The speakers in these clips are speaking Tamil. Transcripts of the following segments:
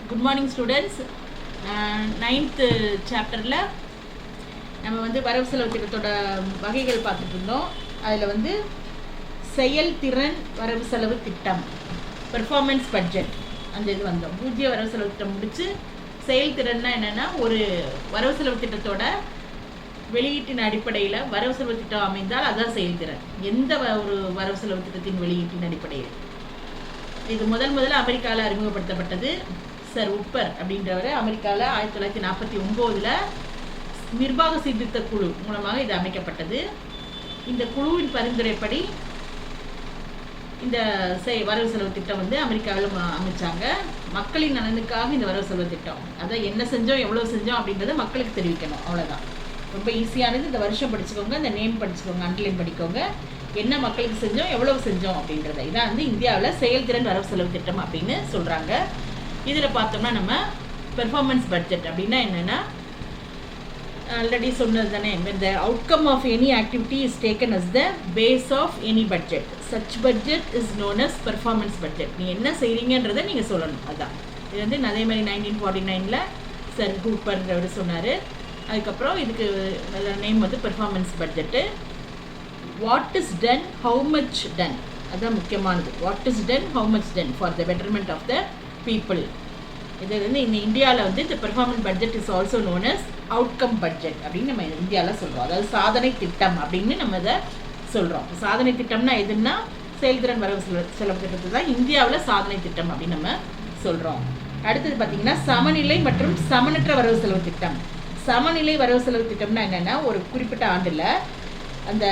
Good morning students. 9th சாப்டரில் நம்ம வரவு செலவு திட்டத்தோட வகைகள் பார்த்துட்டு இருந்தோம். அதில் செயல்திறன் வரவு செலவு திட்டம், பெர்ஃபார்மன்ஸ் பட்ஜெட், அந்த இது வந்தோம். பூஜ்ஜிய வரவு செலவு திட்டம் முடித்து செயல்திறன்னா என்னென்னா, ஒரு வரவு செலவு திட்டத்தோட வெளியீட்டின் அடிப்படையில் வரவு செலவு திட்டம் அமைந்தால் அதுதான் செயல்திறன். எந்த ஒரு வரவு செலவு திட்டத்தின் வெளியீட்டின் அடிப்படையில் இது முதல்ல அமெரிக்காவில் அறிமுகப்படுத்தப்பட்டது. சர் உப்பர் அப்படின்றவர் அமெரிக்காவில் 1949 நிர்வாக சீர்திருத்த குழு மூலமாக இது அமைக்கப்பட்டது. இந்த குழுவின் பரிந்துரைப்படி இந்த வரவு செலவு திட்டம் அமெரிக்காவில் அமைச்சாங்க. மக்களின் நலனுக்காக இந்த வரவு செலவு திட்டம், அதான் என்ன செஞ்சோம் எவ்வளோ செஞ்சோம் அப்படின்றத மக்களுக்கு தெரிவிக்கணும், அவ்வளோதான். ரொம்ப ஈஸியானது. இந்த வருஷம் படிச்சுக்கோங்க, இந்த நேம் படிச்சுக்கோங்க, அண்டர்லைன் படிக்கோங்க, என்ன மக்களுக்கு செஞ்சோம் எவ்வளவு செஞ்சோம் அப்படின்றத. இதான் இந்தியாவில் செயல்திறன் வரவு செலவு திட்டம் அப்படின்னு சொல்கிறாங்க. இதில் பார்த்தோம்னா நம்ம பெர்ஃபார்மன்ஸ் பட்ஜெட் அப்படின்னா என்னென்னா, ஆல்ரெடி சொன்னது தானே, the outcome of any activity is taken as the base of any budget. Such budget is known as performance budget. நீ என்ன செய்கிறீங்கன்றதை நீங்கள் சொல்லணும், அதுதான். இது அதே மாதிரி 1949 சர் ஹூப்பர்ன்றவர் சொன்னார். அதுக்கப்புறம் இதுக்கு name performance budget. What is done, how much done, அதுதான் முக்கியமானது. What is done, how much done for the betterment of the people. இது இந்த இந்தியாவில் இந்த performance budget is also known as outcome budget அப்படின்னு நம்ம இந்தியாவில் சொல்கிறோம். அதாவது சாதனை திட்டம் அப்படின்னு நம்ம இதை சொல்கிறோம். சாதனை திட்டம்னா எதுன்னா செயல்திறன் வரவு செலவு திட்டத்தை தான் இந்தியாவில் சாதனை திட்டம் அப்படின்னு நம்ம சொல்கிறோம். அடுத்தது பார்த்திங்கன்னா சமநிலை மற்றும் சமனற்ற வரவு செலவு திட்டம். சமநிலை வரவு செலவு திட்டம்னா என்னென்னா, ஒரு குறிப்பிட்ட ஆண்டில் அந்த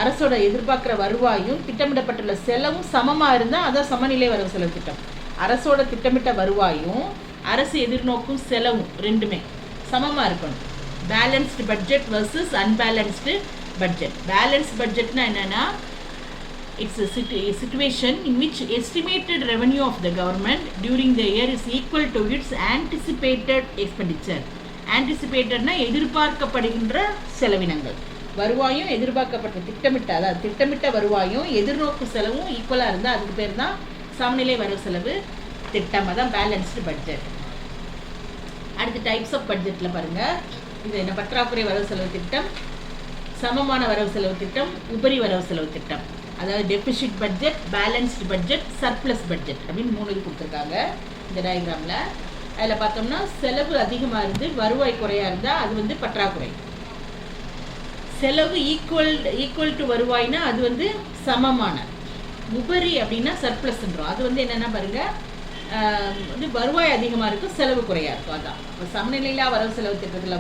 அரசோட எதிர்பார்க்குற வருவாயும் திட்டமிடப்பட்டுள்ள செலவும் சமமாக இருந்தால் அதான் சமநிலை வரவு செலவு திட்டம். அரசோட திட்டமிட்ட வருவாயும் அரசு எதிர்நோக்கும் செலவும் ரெண்டுமே சமமாக இருக்கணும். Balanced budget versus unbalanced budget. Balanced பட்ஜெட்னா என்னென்னா, it's situation in which estimated revenue of the government during the year is equal to its anticipated expenditure. ஆன்டிசிபேட்டட்னா எதிர்பார்க்கப்படுகின்ற செலவினங்கள். வருவாயும் எதிர்பார்க்கப்பட்ட திட்டமிட்ட வருவாயும் எதிர்நோக்கு செலவும் ஈக்குவலாக இருந்தால் அதுக்கு பேர் தான் சமநிலை வரவு செலவு திட்டம், அதான் பேலன்ஸ்டு பட்ஜெட். அடுத்து டைப்ஸ் ஆஃப் பட்ஜெட்டில் பாருங்கள். இது என்ன, பற்றாக்குறை வரவு செலவு திட்டம், சமமான வரவு செலவு திட்டம், உபரி வரவு செலவு திட்டம். அதாவது deficit budget, balanced budget, surplus budget அப்படின்னு 3 கொடுத்துருக்காங்க இந்த டயக்ராமில். அதில் பார்த்தோம்னா செலவு அதிகமாக இருந்து வருவாய் குறையாக இருந்தால் அது பற்றாக்குறை. செலவு ஈக்குவல் டு வருவாய்னா அது சமமான. உபரி அப்படின்னா சர்ப்ளஸ்ன்றோம். அது என்னென்னா பாருங்கள், வருவாய் அதிகமாக இருக்கும், செலவு குறையாக இருக்கும், அதான். இப்போ சமநிலையில்லா வரவு செலவு திட்டத்தில்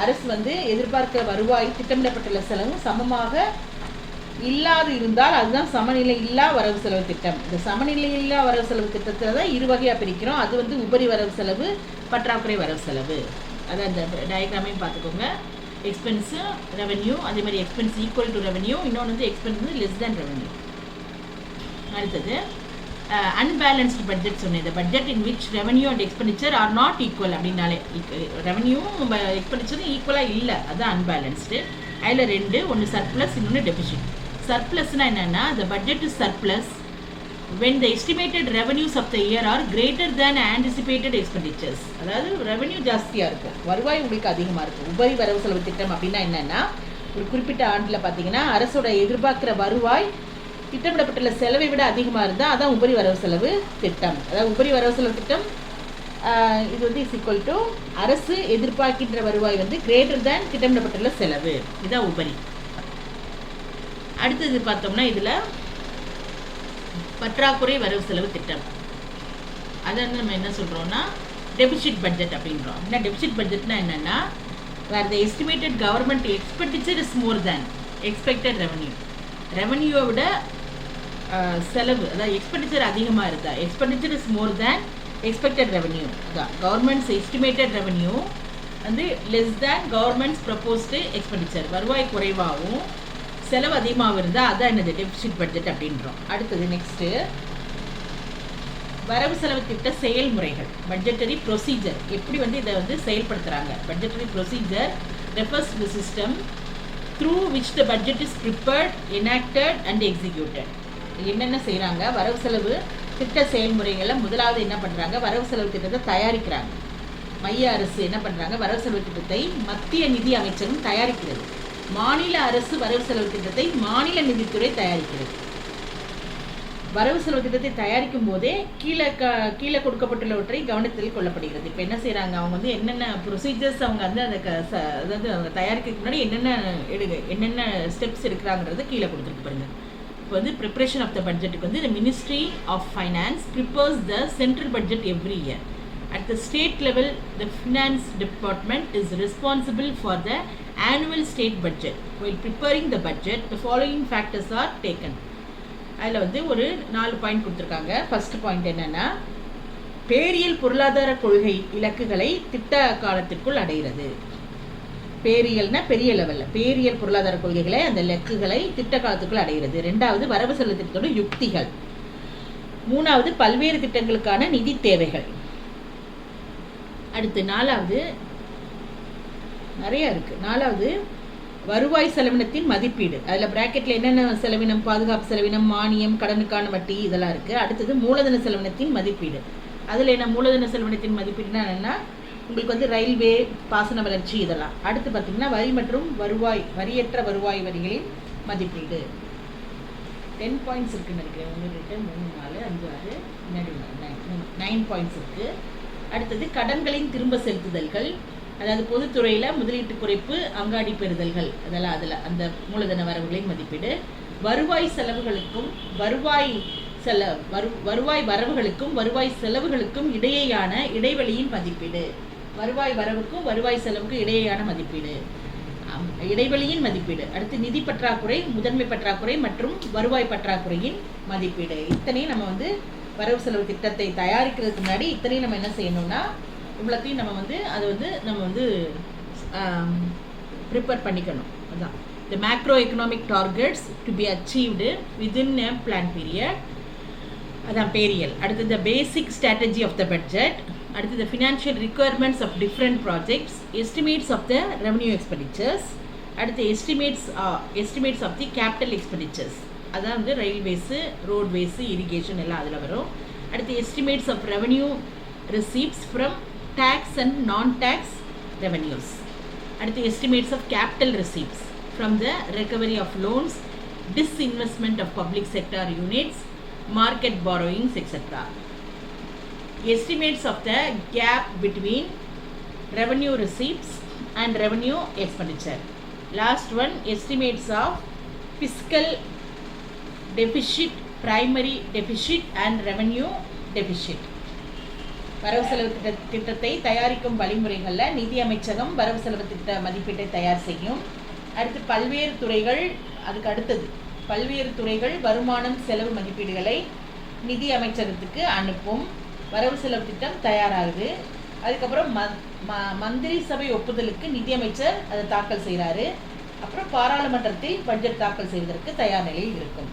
அரசு எதிர்பார்க்கிற வருவாய் திட்டமிடப்பட்டுள்ள செலவும் சமமாக இல்லாது இருந்தால் அதுதான் சமநிலை இல்லா வரவு செலவு திட்டம். இந்த சமநிலை இல்லா வரவு செலவு திட்டத்தில் தான் 2 வகையாக பிரிக்கிறோம். அது உபரி வரவு செலவு, பற்றாக்குறை வரவு செலவு. அதான் இந்த டயக்ராமையும் பார்த்துக்கோங்க. எக்ஸ்பென்ஸு, ரெவன்யூ, அதே மாதிரி எக்ஸ்பென்ஸ் ஈக்குவல் டு ரெவன்யூ, இன்னொன்று எக்ஸ்பென்ஸ் லெஸ் தேன் ரெவன்யூ. அடுத்தது அன்பேலன்ஸ்டு பட்ஜெட் சொன்னேன். இந்த budget in which revenue and expenditure are not equal அப்படின்னாலே, ரெவன்யூவும் எக்ஸ்பெண்டிச்சரும் ஈக்குவலாக இல்லை, அதுதான் அன்பேலன்ஸ்டு. அதில் 2, ஒன்று சர்ப்ளஸ், இன்னொன்று டெபிசிட். சர்ப்ளஸ்னால் என்னென்னா, the budget is surplus when the estimated revenues of the year are greater than anticipated expenditures. அதாவது ரெவன்யூ ஜாஸ்தியாக இருக்கும், வருவாய் உங்களுக்கு அதிகமாக இருக்கும். உபரி வரவு செலவு திட்டம் அப்படின்னா என்னென்னா, ஒரு குறிப்பிட்ட ஆண்டில் பார்த்தீங்கன்னா அரசோட எதிர்பார்க்குற வருவாய் திட்டமிடப்பட்டுள்ள செலவை விட அதிகமாக இருந்தால் அதான் உபரி வரவு செலவு திட்டம். அதாவது உபரி வரவு செலவு திட்டம் இது இஸ் ஈக்குவல் டு அரசு எதிர்பார்க்கின்ற வருவாய் கிரேட்டர் தேன் திட்டமிடப்பட்டுள்ள செலவு, இதுதான் உபரி. அடுத்தது பார்த்தோம்னா இதில் பற்றாக்குறை வரவு செலவு திட்டம். அதை நம்ம என்ன சொல்கிறோம்னா டெபிசிட் பட்ஜெட் அப்படின்றோம். ஏன்னா டெபிசிட் பட்ஜெட்னா என்னென்னா, where the estimated government expenditure is more than expected revenue. ரெவன்யூவை விட செலவு, அதாவது எக்ஸ்பெண்டிச்சர் அதிகமாக இருந்தா, expenditure is more than expected revenue. அதான் government's estimated revenue less than government's proposed expenditure. வருவாய் குறைவாகவும் செலவு அதிகமாக இருந்தால் அதான் என்னது டெபிசிட் பட்ஜெட் அப்படின்றோம். அடுத்தது நெக்ஸ்ட்டு வரவு செலவு திட்ட செயல்முறைகள், பட்ஜெட்டரி ப்ரொசீஜர். எப்படி இதை செயல்படுத்துகிறாங்க. Budgetary procedure refers to the system through which the budget is prepared, enacted and executed. என்னென்ன செய்கிறாங்க, வரவு செலவு திட்ட செயல்முறைகளில் முதலாவது என்ன பண்ணுறாங்க, வரவு செலவு திட்டத்தை தயாரிக்கிறாங்க. மைய அரசு என்ன பண்ணுறாங்க, வரவு செலவு திட்டத்தை மத்திய நிதி அமைச்சகம் தயாரிக்கிறது. மாநில அரசு வரவு செலவு திட்டத்தை மாநில நிதித்துறை தயாரிக்கிறது. வரவு செலவு திட்டத்தை தயாரிக்கும் போதே கீழே கொடுக்கப்பட்டுள்ளவற்றை கவனத்தில் கொள்ளப்படுகிறது. இப்போ என்ன செய்கிறாங்க, அவங்க வந்து என்னென்ன ப்ரொசீஜர்ஸ் அவங்க வந்து அதாவது அவங்க தயாரிக்கிறதுக்கு முன்னாடி என்னென்ன ஸ்டெப்ஸ் எடுக்கிறாங்கிறது கீழே கொடுத்துருக்கு பாருங்க. இப்போ வந்து ப்ரிப்பரேஷன் ஆஃப் த பட்ஜெட்டுக்கு வந்து the Ministry of Finance prepares the central budget every year. At the state level, the finance department is responsible for the annual state budget. While preparing the budget, the following factors are taken. அதில் வந்து ஒரு 4 பாயிண்ட் கொடுத்துருக்காங்க. ஃபர்ஸ்ட் பாயிண்ட் என்னென்னா, பேரியல் பொருளாதார கொள்கை இலக்குகளை திட்ட காலத்திற்குள் அடைகிறது. பேரியல்னா பெரிய லெவலில் பேரியல் பொருளாதார கொள்கைகளை அந்த இலக்குகளை திட்ட காலத்துக்குள் அடைகிறது. 2வது வரவு செலவு திட்டத்தோட யுக்திகள். 3வது பல்வேறு திட்டங்களுக்கான நிதி தேவைகள். அடுத்து 4வது நிறைய இருக்குது. 4வது வருவாய் செலவினத்தின் மதிப்பீடு. அதில் பிராக்கெட்டில் என்னென்ன செலவினம், பாதுகாப்பு செலவினம், மானியம், கடனுக்கான வட்டி இதெல்லாம் இருக்குது. அடுத்தது மூலதன செலவினத்தின் மதிப்பீடு. அதில் என்ன மூலதன செலவினத்தின் மதிப்பீடுனா என்னென்னா, உங்களுக்கு வந்து ரயில்வே, பாசன வளர்ச்சி இதெல்லாம். அடுத்து பார்த்திங்கன்னா வரி மற்றும் வரியற்ற வருவாய் வரிகளின் மதிப்பீடு. 10 பாயிண்ட்ஸ் இருக்குதுன்னு நினைக்கிறேன். 1 2 3 4 5 6 முன்னாடி 9 பாயிண்ட்ஸ் இருக்குது. அடுத்தது கடன்களின் திரும்ப செலுத்துதல்கள், அதாவது பொதுத்துறையில் முதலீட்டு குறைப்பு, அங்காடி பெறுதல்கள், அதெல்லாம் அதில் அந்த மூலதன வரவுகளின் மதிப்பீடு. வருவாய் செலவுகளுக்கும் வருவாய் வரவுகளுக்கும் வருவாய் செலவுகளுக்கும் இடையேயான இடைவெளியின் மதிப்பீடு. வருவாய் வரவுக்கும் வருவாய் செலவுக்கும் இடையேயான மதிப்பீடு, இடைவெளியின் மதிப்பீடு. அடுத்து நிதி பற்றாக்குறை, முதன்மை பற்றாக்குறை மற்றும் வருவாய் பற்றாக்குறையின் மதிப்பீடு. இத்தனையும் நம்ம வந்து வரவு செலவு திட்டத்தை தயாரிக்கிறதுக்கு முன்னாடி இத்தனையும் நம்ம என்ன செய்யணும்னா, இவ்வளோத்தையும் நம்ம வந்து ப்ரிப்பேர் பண்ணிக்கணும். அதுதான் the macroeconomic targets to be achieved within a plan period. அதான் பேரியல். அடுத்து the basic strategy of the budget. அடுத்து the financial requirements of different projects, estimates of the revenue expenditures. அடுத்து estimates of the capital expenditures. அதான் வந்து ரயில்வேஸு, ரோட்வேஸு, இரிகேஷன் எல்லாம் அதில் வரும். அடுத்து estimates of revenue receipts from tax and non-tax revenues. அடுத்து estimates of capital receipts from the recovery of loans, disinvestment of public sector units, market borrowings, etc. Estimates of the gap between revenue receipts and revenue expenditure. Last one, estimates of fiscal deficit, primary deficit and revenue deficit. வரவு செலவு திட்டத்தை தயாரிக்கும் வழிமுறைகளில் நிதி அமைச்சகம் வரவு செலவு திட்ட மதிப்பீட்டை தயார் செய்யும். அடுத்து பல்வேறு துறைகள் வருமானம் செலவு மதிப்பீடுகளை நிதி அமைச்சகத்துக்கு அனுப்பும். வரவு செலவு திட்டம் தயாராகுது. அதுக்கப்புறம் மந்திரி சபை ஒப்புதலுக்கு நிதியமைச்சர் அதை தாக்கல் செய்கிறாரு. அப்புறம் பாராளுமன்றத்தில் பட்ஜெட் தாக்கல் செய்வதற்கு தயார் நிலையில் இருக்கும்.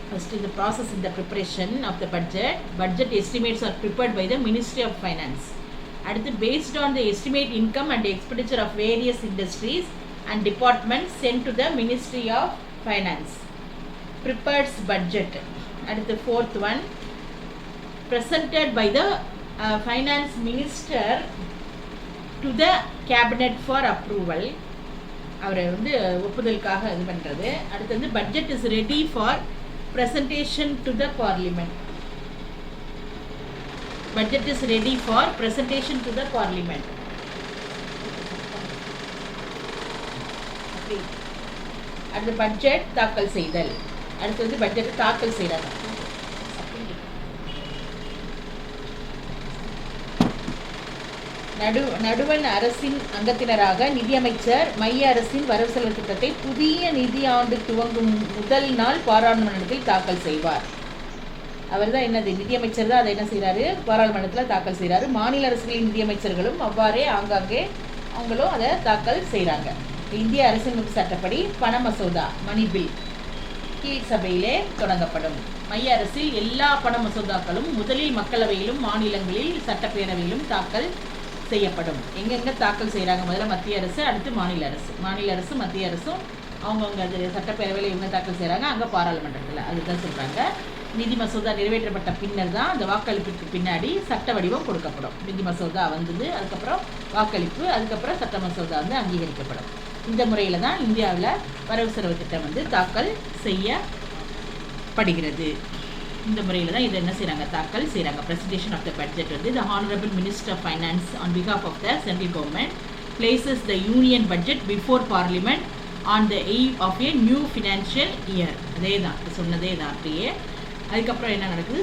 First is the process in the preparation of the budget. Budget estimates are prepared by the Ministry of Finance. அடுத்து based on the estimate income and expenditure of various industries and departments sent to the Ministry of Finance. Prepares budget. அடுத்து fourth one, presented by the Finance Minister to the Cabinet for approval. அவரை வந்து ஒப்புதலுக்காக இது பண்ணுறது. அடுத்து வந்து budget is ready for presentation to the Parliament. Budget is ready for presentation to the Parliament. அடுத்து பட்ஜெட் தாக்கல் செய்தல். அடுத்து வந்து பட்ஜெட் தாக்கல் செய்கிறாங்க. நடுவண் அரசின் அங்கத்தினராக நிதியமைச்சர் மைய அரசின் வரவு செலவு திட்டத்தை புதிய நிதி ஆண்டு துவங்கும் முதல் நாள் பாராளுமன்றத்தில் தாக்கல் செய்வார். அவர் தான் நிதியமைச்சர் தான் அதை என்ன செய்கிறாரு, பாராளுமன்றத்தில் தாக்கல் செய்கிறாரு. மாநில அரசுகளின் நிதியமைச்சர்களும் அவ்வாறே ஆங்காங்கே அவங்களும் அதை தாக்கல் செய்கிறாங்க. இந்திய அரசியலமைப்பு சட்டப்படி பண மசோதா மணி பில் கீழ் சபையிலே தொடங்கப்படும். மைய அரசில் எல்லா பண மசோதாக்களும் முதலில் மக்களவையிலும் மாநிலங்களில் சட்டப்பேரவையிலும் தாக்கல் செய்யப்படும். எங்கெங்கே தாக்கல் செய்கிறாங்க, முதல்ல மத்திய அரசு, அடுத்து மாநில அரசு. மாநில அரசு மத்திய அரசும் அவங்கவுங்க அது சட்டப்பேரவையில் இவங்க தாக்கல் செய்கிறாங்க, அங்கே பாராளுமன்றத்தில். அதுதான் சொல்கிறாங்க. நிதி மசோதா நிறைவேற்றப்பட்ட பின்னர் தான் அந்த வாக்களிப்புக்கு பின்னாடி சட்ட வடிவம் கொடுக்கப்படும். நிதி மசோதா வந்தது, அதுக்கப்புறம் வாக்களிப்பு, அதுக்கப்புறம் சட்ட மசோதா வந்து அங்கீகரிக்கப்படும். இந்த முறையில் தான் இந்தியாவில் வரவு செலவு திட்டம் வந்து தாக்கல் செய்யப்படுகிறது. இந்த முறையில் தான் இதை என்ன செய்கிறாங்க, தாக்கல் செய்கிறாங்க. ப்ரெசன்டேஷன் ஆஃப் த பட்ஜெட் வந்து the honourable minister of finance on behalf of the central government places the union budget before parliament on the eve of a new financial year. அதே தான் சொன்னதே தான் அப்படியே. அதுக்கப்புறம் என்ன நடக்குது,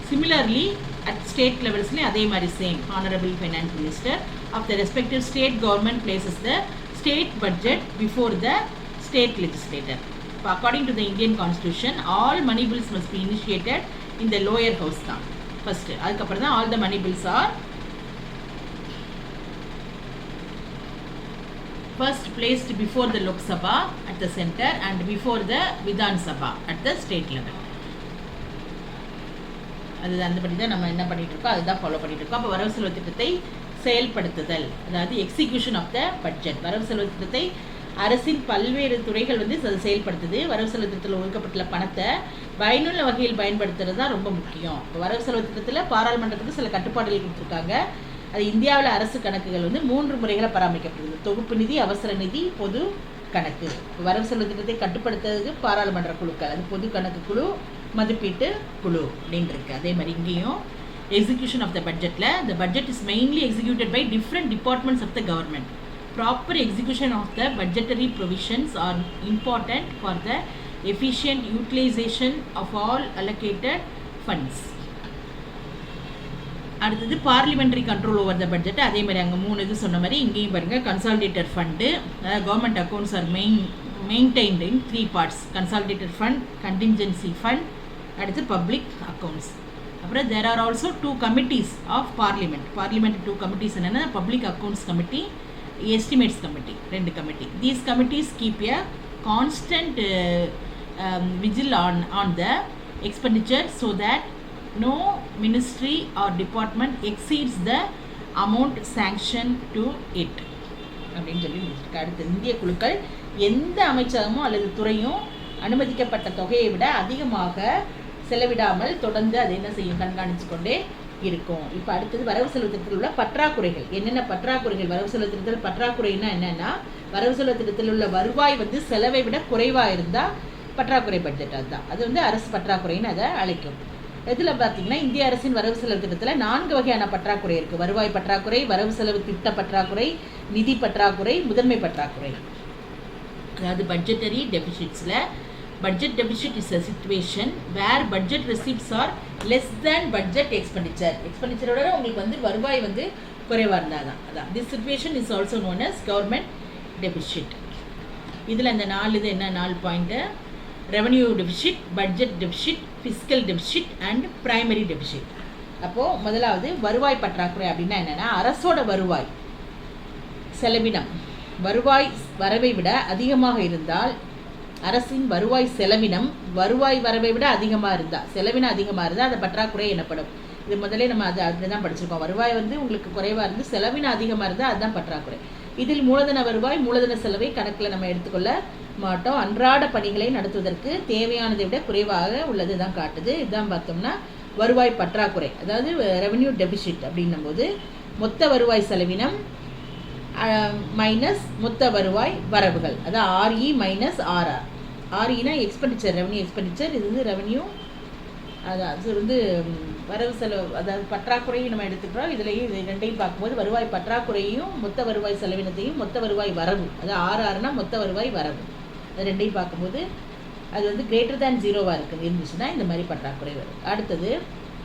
சிமிலர்லி அட் ஸ்டேட் லெவல்ஸ்லேயும் அதே மாதிரி same honourable finance minister of the respective state government places the state budget before the state legislator. இப்போ according to the Indian constitution all money bills must be initiated in the lower house தான் ஃபஸ்ட்டு. அதுக்கப்புறம் தான் all the money bills are first placed before the Lok Sabha at the center and before the Vidhan Sabha at the state level. அது அந்தபடி தான் நம்ம என்ன பண்ணிட்டு இருக்கோம், அதுதான் ஃபாலோ பண்ணிட்டு இருக்கோம். அப்போ வரவு செலவு திட்டத்தை செயல்படுத்துதல், அதாவது எக்ஸிக்யூஷன் ஆஃப் த பட்ஜெட். வரவு செலவு திட்டத்தை அரசின் பல்வேறு துறைகள் வந்து செயல்படுத்துது. வரவு செலவு திட்டத்தில் ஒதுக்கப்பட்டுள்ள பணத்தை பயனுள்ள வகையில் பயன்படுத்துறது தான் ரொம்ப முக்கியம். இப்போ வரவு செலவு திட்டத்தில் பாராளுமன்றத்துக்கு சில கட்டுப்பாடுகள் கொடுத்துருக்காங்க. அது இந்தியாவில் அரசு கணக்குகள் வந்து 3 முறைகளை பராமரிக்கப்படுது: தொகுப்பு நிதி, அவசர நிதி, பொது கணக்கு. வரவு செலவு திட்டத்தை கட்டுப்படுத்துறதுக்கு பாராளுமன்ற குழுக்கள், அது பொது கணக்கு குழு, மதிப்பீட்டு குழு அப்படின்னு இருக்கு. அதே மாதிரி இங்கேயும் எக்ஸிக்யூஷன் ஆஃப் த பட்ஜெட்டில் the budget is mainly executed by different departments of the government. Proper execution of the budgetary provisions are important for the efficient utilization of all allocated funds. அடுத்தது parliamentary control over the budget. அதே மாதிரி அங்கே 3 இது சொன்ன மாதிரி இங்கேயும் பாருங்கள். Consolidated fund, government accounts are maintained in 3 parts: consolidated fund, contingency fund, அடுத்து பப்ளிக் அக்கௌண்ட்ஸ். அப்புறம் there are also 2 committees of parliament 2 committees என்னென்னா public accounts committee, estimates committee, 2 committee. These committees keep a constant vigil on the expenditure so that no ministry or department exceeds the amount sanctioned to it அப்படின்னு சொல்லி முடிச்சிருக்கு. அடுத்து இந்திய குழுக்கள் எந்த அமைச்சகமோ அல்லது துறையும் அனுமதிக்கப்பட்ட தொகையை விட அதிகமாக செலவிடாமல் தொடர்ந்து அதை என்ன செய்யும், கண்காணித்து கொண்டே இருக்கும். இப்போ அடுத்தது வரவு செலவு திட்டத்தில் உள்ள பற்றாக்குறைகள். என்னென்ன பற்றாக்குறைகள் வரவு செலவு திட்டத்தில் பற்றாக்குறைன்னா என்னென்னா, வரவு செலவு திட்டத்தில் உள்ள வருவாய் வந்து செலவை விட குறைவாக இருந்தால் பற்றாக்குறை பட்ஜெட். அதுதான் அது வந்து அரசு பற்றாக்குறைன்னு அதை அழைக்கும். இதில் பார்த்தீங்கன்னா இந்திய அரசின் வரவு செலவு திட்டத்தில் 4 வகையான பற்றாக்குறை இருக்குது: வருவாய் பற்றாக்குறை, வரவு செலவு திட்ட பற்றாக்குறை, நிதி பற்றாக்குறை, முதன்மை பற்றாக்குறை. அதாவது பட்ஜெட்டரி டெபிசிட்ஸில் budget deficit is a situation where budget receipts are less than budget எக்ஸ்பெண்டிச்சரோட உங்களுக்கு வந்து வருவாய் வந்து குறைவாக இருந்தால் தான். அதான் this situation is also known as government deficit. இதில் அந்த 4 இது என்ன 4 point: revenue deficit, budget deficit, fiscal deficit and primary deficit. அப்போது முதலாவது வருவாய் பற்றாக்குறை அப்படின்னா என்னென்னா, அரசோட வருவாய் செலவினம் வருவாய் வரவை விட அதிகமாக இருந்தால், அரசின் வருவாய் செலவினம் வருவாய் வரவை விட அதிகமாக இருந்தால், செலவினம் அதிகமாக இருந்தால் அது பற்றாக்குறை எனப்படும். இது முதலே நம்ம அப்படி தான் படிச்சிருக்கோம். வருவாய் வந்து உங்களுக்கு குறைவாக இருந்து செலவினம் அதிகமாக இருந்தால் அதுதான் பற்றாக்குறை. இதில் மூலதன வருவாய், மூலதன செலவை கணக்கில் நம்ம எடுத்துக்கொள்ள மாட்டோம். அன்றாட பணிகளை நடத்துவதற்கு தேவையானதை விட குறைவாக உள்ளது தான் காட்டுது. இதுதான் பார்த்தோம்னா வருவாய் பற்றாக்குறை, அதாவது ரெவன்யூ டெபிசிட் அப்படின்னும் போது மொத்த வருவாய் செலவினம் மைனஸ் மொத்த வருவாய் வரவுகள், அதாவது ஆர்இ மைனஸ் ஆர்ஆர். ஆர்இனா எக்ஸ்பெண்டிச்சர், ரெவன்யூ எக்ஸ்பெண்டிச்சர், இது வந்து ரெவன்யூ, அது வந்து வரவு செலவு, அதாவது பற்றாக்குறையும் நம்ம எடுத்துக்கிறோம். இதுலேயும் இது ரெண்டையும் பார்க்கும்போது வருவாய் பற்றாக்குறையும் மொத்த வருவாய் செலவினத்தையும் மொத்த வருவாய் வரவு, அதாவது ஆர்ஆர்னா மொத்த வருவாய் வரவு, அது ரெண்டையும் பார்க்கும்போது அது வந்து கிரேட்டர் தேன் 0வாக இருந்துச்சுன்னா இந்த மாதிரி பற்றாக்குறை வரும். அடுத்தது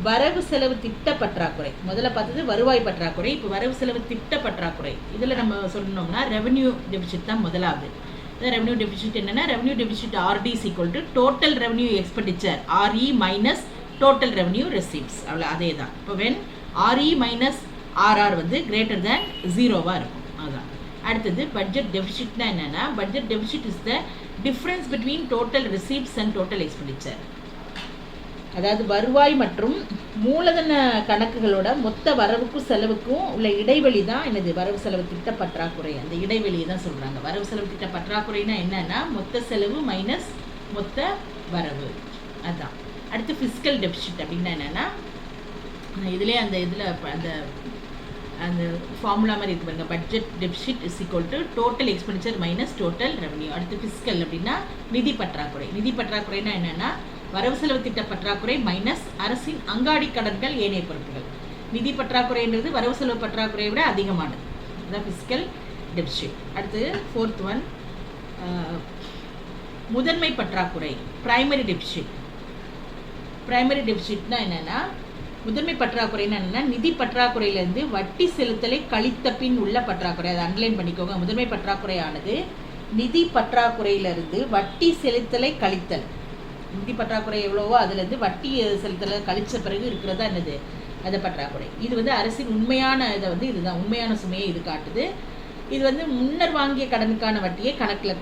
வரவு செலவு திட்ட பற்றாக்குறை. முதல்ல பார்த்தது வருவாய் பற்றாக்குறை, இப்போ வரவு செலவு திட்ட பற்றாக்குறை. இதில் நம்ம சொல்லணும்னா ரெவன்யூ டெபிசிட் தான் முதலாவது. ரெவன்யூ டெபிசிட் என்னென்னா, revenue deficit RD is equal to total revenue expenditure RE minus total revenue receipts. அவ்வளோ அதே தான். இப்போ வென் ஆர்இ மைனஸ் ஆர்ஆர் வந்து கிரேட்டர் தேன் 0வாக இருக்கும். அதுதான். அடுத்தது பட்ஜெட் டெபிசிட்னா என்னென்னா, budget deficit is the difference between total receipts and total expenditure. அதாவது வருவாய் மற்றும் மூலதன கணக்குகளோட மொத்த வரவுக்கும் செலவுக்கும் உள்ள இடைவெளி தான் என்னது வரவு செலவு திட்ட பற்றாக்குறை. அந்த இடைவெளியை தான் சொல்கிறாங்க. வரவு செலவு திட்ட பற்றாக்குறைனா என்னன்னா மொத்த செலவு மைனஸ் மொத்த வரவு. அதுதான். அடுத்து ஃபிஸ்கல் டெபிசிட் அப்படின்னா என்னென்னா இதுலேயே அந்த இதில் அந்த அந்த ஃபார்முலா மாதிரி இருக்கு பாருங்க. Budget deficit is equal to total expenditure minus total revenue. அடுத்து ஃபிஸ்கல் அப்படின்னா நிதி பற்றாக்குறை. நிதி பற்றாக்குறைனா என்னென்னா வரவு செலவு திட்ட பற்றாக்குறை மைனஸ் அரசின் அங்காடி கடன்கள் ஏனைய பொறுப்புகள். நிதி பற்றாக்குறைன்றது வரவு செலவு பற்றாக்குறையை விட அதிகமானது. அதுதான் ஃபிஸ்கல் டெபிசிட். அடுத்து 4th ஒன் முதன்மை பற்றாக்குறை, பிரைமரி டெபிசிட். பிரைமரி டெபிசிட்னா என்னென்னா முதன்மை பற்றாக்குறைன்னு என்னென்னா நிதி பற்றாக்குறையிலேருந்து வட்டி செலுத்தலை கழித்த பின் உள்ள பற்றாக்குறை. அதை அண்டர்லைன் பண்ணிக்கோங்க. முதன்மை பற்றாக்குறையானது நிதி பற்றாக்குறையிலிருந்து வட்டி செலுத்தலை கழித்தல். நிதி பற்றாக்குறை எவ்வளவோ அதுலேருந்து வட்டி செலுத்தலை கழித்த பிறகு இருக்கிறதா என்னது அது பற்றாக்குறை. இது வந்து அரசின் உண்மையான இதை வந்து இதுதான் உண்மையான சுமையை இது காட்டுது. இது வந்து முன்னர் வாங்கிய கடனுக்கான வட்டியை கணக்கில்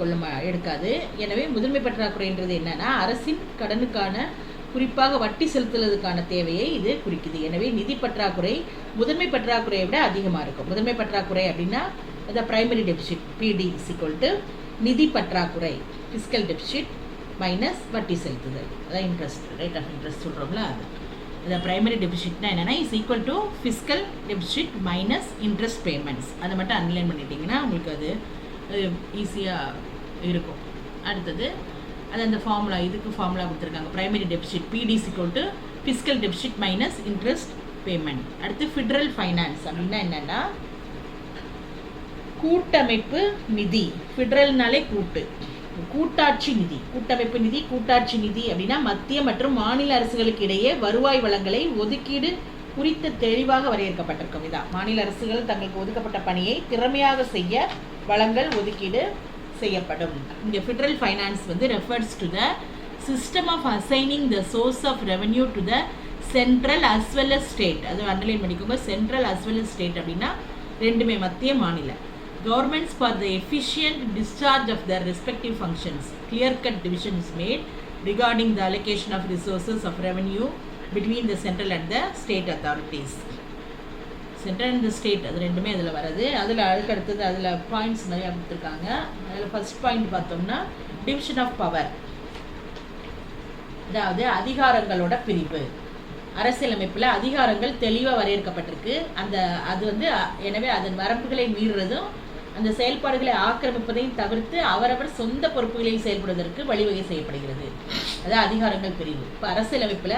எடுக்காது. எனவே முதன்மை பற்றாக்குறைன்றது என்னன்னா அரசின் கடனுக்கான குறிப்பாக வட்டி செலுத்துவதற்கான தேவையை இது குறிக்குது. எனவே நிதி பற்றாக்குறை முதன்மை பற்றாக்குறையை விட அதிகமாக இருக்கும். முதன்மை பற்றாக்குறை அப்படின்னா அந்த பிரைமரி டெபிசிட் பிடி இஸ் ஈக்குவல் டு நிதி பற்றாக்குறை ஃபிஸ்கல் டெபிசிட் மைனஸ் வட்டி செலுத்துதல். அதான் இன்ட்ரெஸ்ட், ரேட் ஆஃப் இன்ட்ரெஸ்ட் சொல்கிறோம்ல அது. அந்த பிரைமரி டெபிசிட்னா என்னென்னா is equal to fiscal deficit minus interest payments. அதை மட்டும் அன்லைன் பண்ணிட்டீங்கன்னா உங்களுக்கு அது ஈஸியாக இருக்கும். அடுத்தது அது அந்த ஃபார்முலா, இதுக்கு ஃபார்முலா கொடுத்துருக்காங்க. பிரைமரி டெபிசிட் பிடி is equal to fiscal deficit minus interest payment. அடுத்து ஃபெடரல் ஃபைனான்ஸ் அப்படின்னா என்னென்னா கூட்டமைப்பு நிதி. ஃபெடரல்னாலே கூட்டாட்சி நிதி. கூட்டமைப்பு நிதி, கூட்டாட்சி நிதி அப்படின்னா மத்திய மற்றும் மாநில அரசுகளுக்கு இடையே வருவாய் வளங்களை ஒதுக்கீடு குறித்த தெளிவாக வரையறுக்கப்பட்டிருக்கும். இதான் மாநில அரசுகள் தங்களுக்கு ஒதுக்கப்பட்ட பணியை திறமையாக செய்ய வளங்கள் ஒதுக்கீடு செய்யப்படும். இங்கே ஃபெடரல் ஃபைனான்ஸ் வந்து refers to the system of assigning the source of revenue to the central as well as state. அது அண்டர்லைன் பண்ணிக்கோங்க. Central as well as state அப்படின்னா ரெண்டுமே மத்திய மாநில. Governments for the efficient discharge of their respective functions. Clear-cut division is made regarding the allocation of resources of revenue between the central and the state authorities. Central and the state அது ரெண்டுமே அதில் வருது. அதில் அதுக்கு அடுத்தது அதில் பாயிண்ட்ஸ் நிறையா கொடுத்துருக்காங்க. அதில் ஃபர்ஸ்ட் பாயிண்ட் பார்த்தோம்னா டிவிஷன் ஆஃப் பவர், அதாவது அதிகாரங்களோட பிரிவு. அரசியலமைப்பில் அதிகாரங்கள் தெளிவாக வரையறுக்கப்பட்டிருக்கு. அது வந்து எனவே அதன் வரம்புகளை மீறுறதும் அந்த செயல்பாடுகளை ஆக்கிரமிப்பதையும் தவிர்த்து அவரவர் சொந்த பொறுப்புகளில் செயல்படுவதற்கு வழிவகை செய்யப்படுகிறது. அதான் அதிகாரங்கள் பிரிவு. இப்போ அரசியலமைப்பில்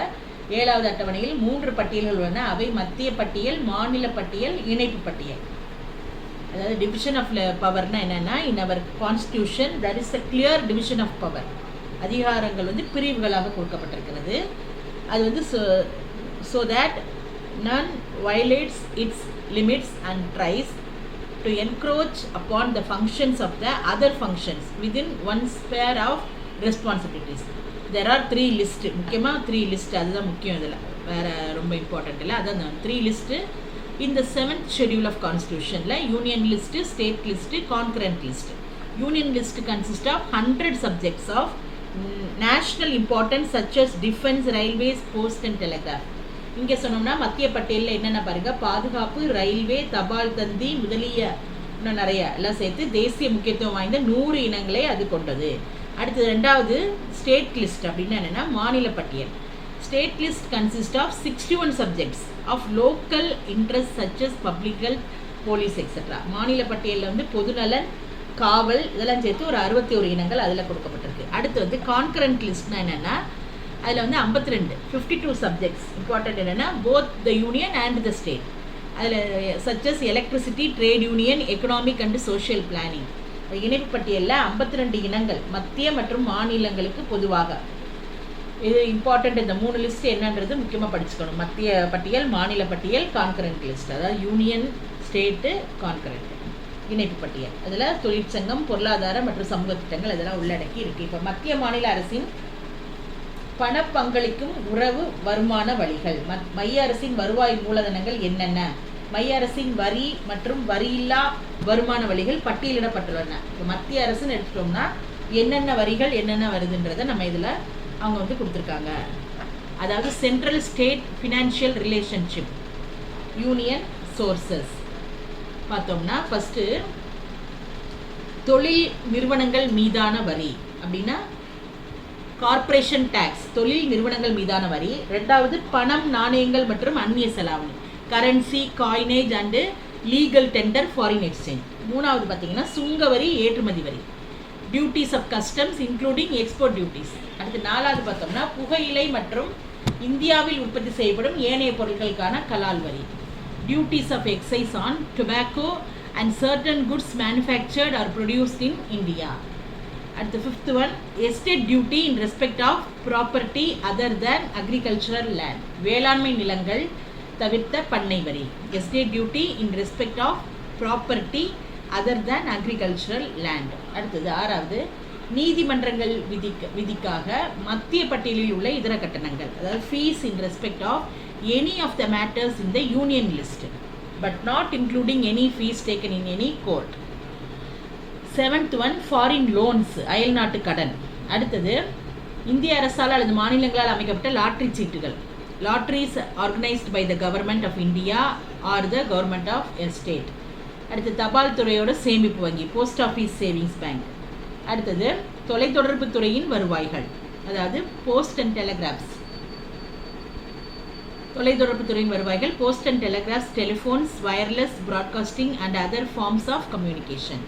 7வது அட்டவணையில் 3 பட்டியல்கள் உள்ளன. அவை மத்திய பட்டியல், மாநில பட்டியல், இணைப்பு பட்டியல். அதாவது டிவிஷன் ஆஃப் பவர்னா என்னென்னா in our constitution that is a clear division of power. அதிகாரங்கள் வந்து பிரிவுகளாக கொடுக்கப்பட்டிருக்கிறது. அது வந்து so that none violates its limits and tries to encroach upon the functions of the other functions within one sphere of responsibilities. There are 3 lists. முக்கியமாக 3 list அதுதான் முக்கியம். இதில் வேறு ரொம்ப இம்பார்ட்டண்ட் இல்லை. அதான் 3 list in the 7th schedule of constitutionல union list, state list, concurrent list. Union list consists of 100 subjects of national importance such as defense, railways, post and telegraph. இங்கே சொன்னோம்னா மத்திய பட்டியலில் என்னென்ன பாருங்க, பாதுகாப்பு, ரயில்வே, தபால் தந்தி முதலிய இன்னும் நிறைய எல்லாம் சேர்த்து தேசிய முக்கியத்துவம் வாய்ந்த 100 இனங்களை அது கொண்டது. அடுத்தது 2வது ஸ்டேட் லிஸ்ட் அப்படின்னா என்னென்னா மாநில பட்டியல். State list consist of 61 subjects of local interest such as public health, police etcetera. மாநில பட்டியலில் வந்து பொதுநலன், காவல் இதெல்லாம் சேர்த்து ஒரு 61 இனங்கள் அதில் கொடுக்கப்பட்டிருக்கு. அடுத்து வந்து கான்கரண்ட் லிஸ்ட்னா என்னென்னா அதில் வந்து 52 சப்ஜெக்ட்ஸ். இம்பார்ட்டன்ட் என்னென்னா both the union and the state. அதில் such as electricity, trade union, economic and social planning. இணைப்பு பட்டியலில் 52 இனங்கள் மத்திய மற்றும் மாநிலங்களுக்கு பொதுவாக. இது இம்பார்ட்டண்ட். இந்த 3 லிஸ்ட் என்னன்றது முக்கியமாக படிச்சுக்கணும். மத்திய பட்டியல், மாநில பட்டியல், கான்கரண்ட் லிஸ்ட். அதாவது யூனியன், ஸ்டேட்டு, கான்கரண்ட். இணைப்பு பட்டியல் அதில் தொழிற்சங்கம், பொருளாதார மற்றும் சமூக திட்டங்கள் இதெல்லாம் உள்ளடக்கி இருக்குது. இப்போ மத்திய மாநில அரசின் பண பங்களிக்கும் உறவு வருமான வழிகள். மைய அரசின் வருவாய் மூலதனங்கள் என்னென்ன, மைய அரசின் வரி மற்றும் வரியில்லா வருமான வழிகள் பட்டியலிடப்பட்டுள்ளன. இப்போ மத்திய அரசுன்னு எடுத்துட்டோம்னா என்னென்ன வரிகள் என்னென்ன வருதுன்றதை நம்ம இதில் அவங்க வந்து கொடுத்துருக்காங்க. அதாவது central state financial relationship, union sources. பார்த்தோம்னா ஃபஸ்ட்டு தொழில் நிறுவனங்கள் மீதான வரி அப்படின்னா கார்ப்பரேஷன் டேக்ஸ், தொழில் நிறுவனங்கள் மீதான வரி. ரெண்டாவது பணம், நாணயங்கள் மற்றும் அந்நிய செலாவணி, currency, coinage and legal tender, foreign exchange. மூணாவது பார்த்தீங்கன்னா சுங்க வரி, ஏற்றுமதி வரி, duties of customs including export duties. அடுத்து நாலாவது பார்த்தோம்னா புகையிலை மற்றும் இந்தியாவில் உற்பத்தி செய்யப்படும் ஏனைய பொருட்களுக்கான கலால் வரி, duties of excise on tobacco and certain goods manufactured or produced in India. அடுத்து fifth one estate duty in respect of property other than agricultural land, வேளாண்மை நிலங்கள் தவிர்த்த பண்ணை வரி. Estate duty in respect of property other than agricultural land. அடுத்தது ஆறாவது நீதிமன்றங்கள் விதிக்காக மத்திய பட்டியலில் உள்ள இதர கட்டணங்கள், அதாவது fees in respect of any of the matters in the union list but not including any fees taken in any court. Seventh one foreign loans, அயல்நாட்டு கடன். அடுத்தது இந்திய அரசால் அல்லது மாநிலங்களால் அமைக்கப்பட்ட லாட்ரி சீட்டுகள், lotteries organised by the government of India or the government of a state. அடுத்து தபால் துறையோட சேமிப்பு வங்கி, போஸ்ட் ஆஃபீஸ் சேவிங்ஸ் பேங்க். அடுத்தது தொலைத்தொடர்பு துறையின் வருவாய்கள், அதாவது போஸ்ட் அண்ட் டெலிகிராஃப்ஸ், தொலைத்தொடர்பு துறையின் வருவாய்கள், post and telegraphs, telephones, wireless broadcasting and other forms of communication.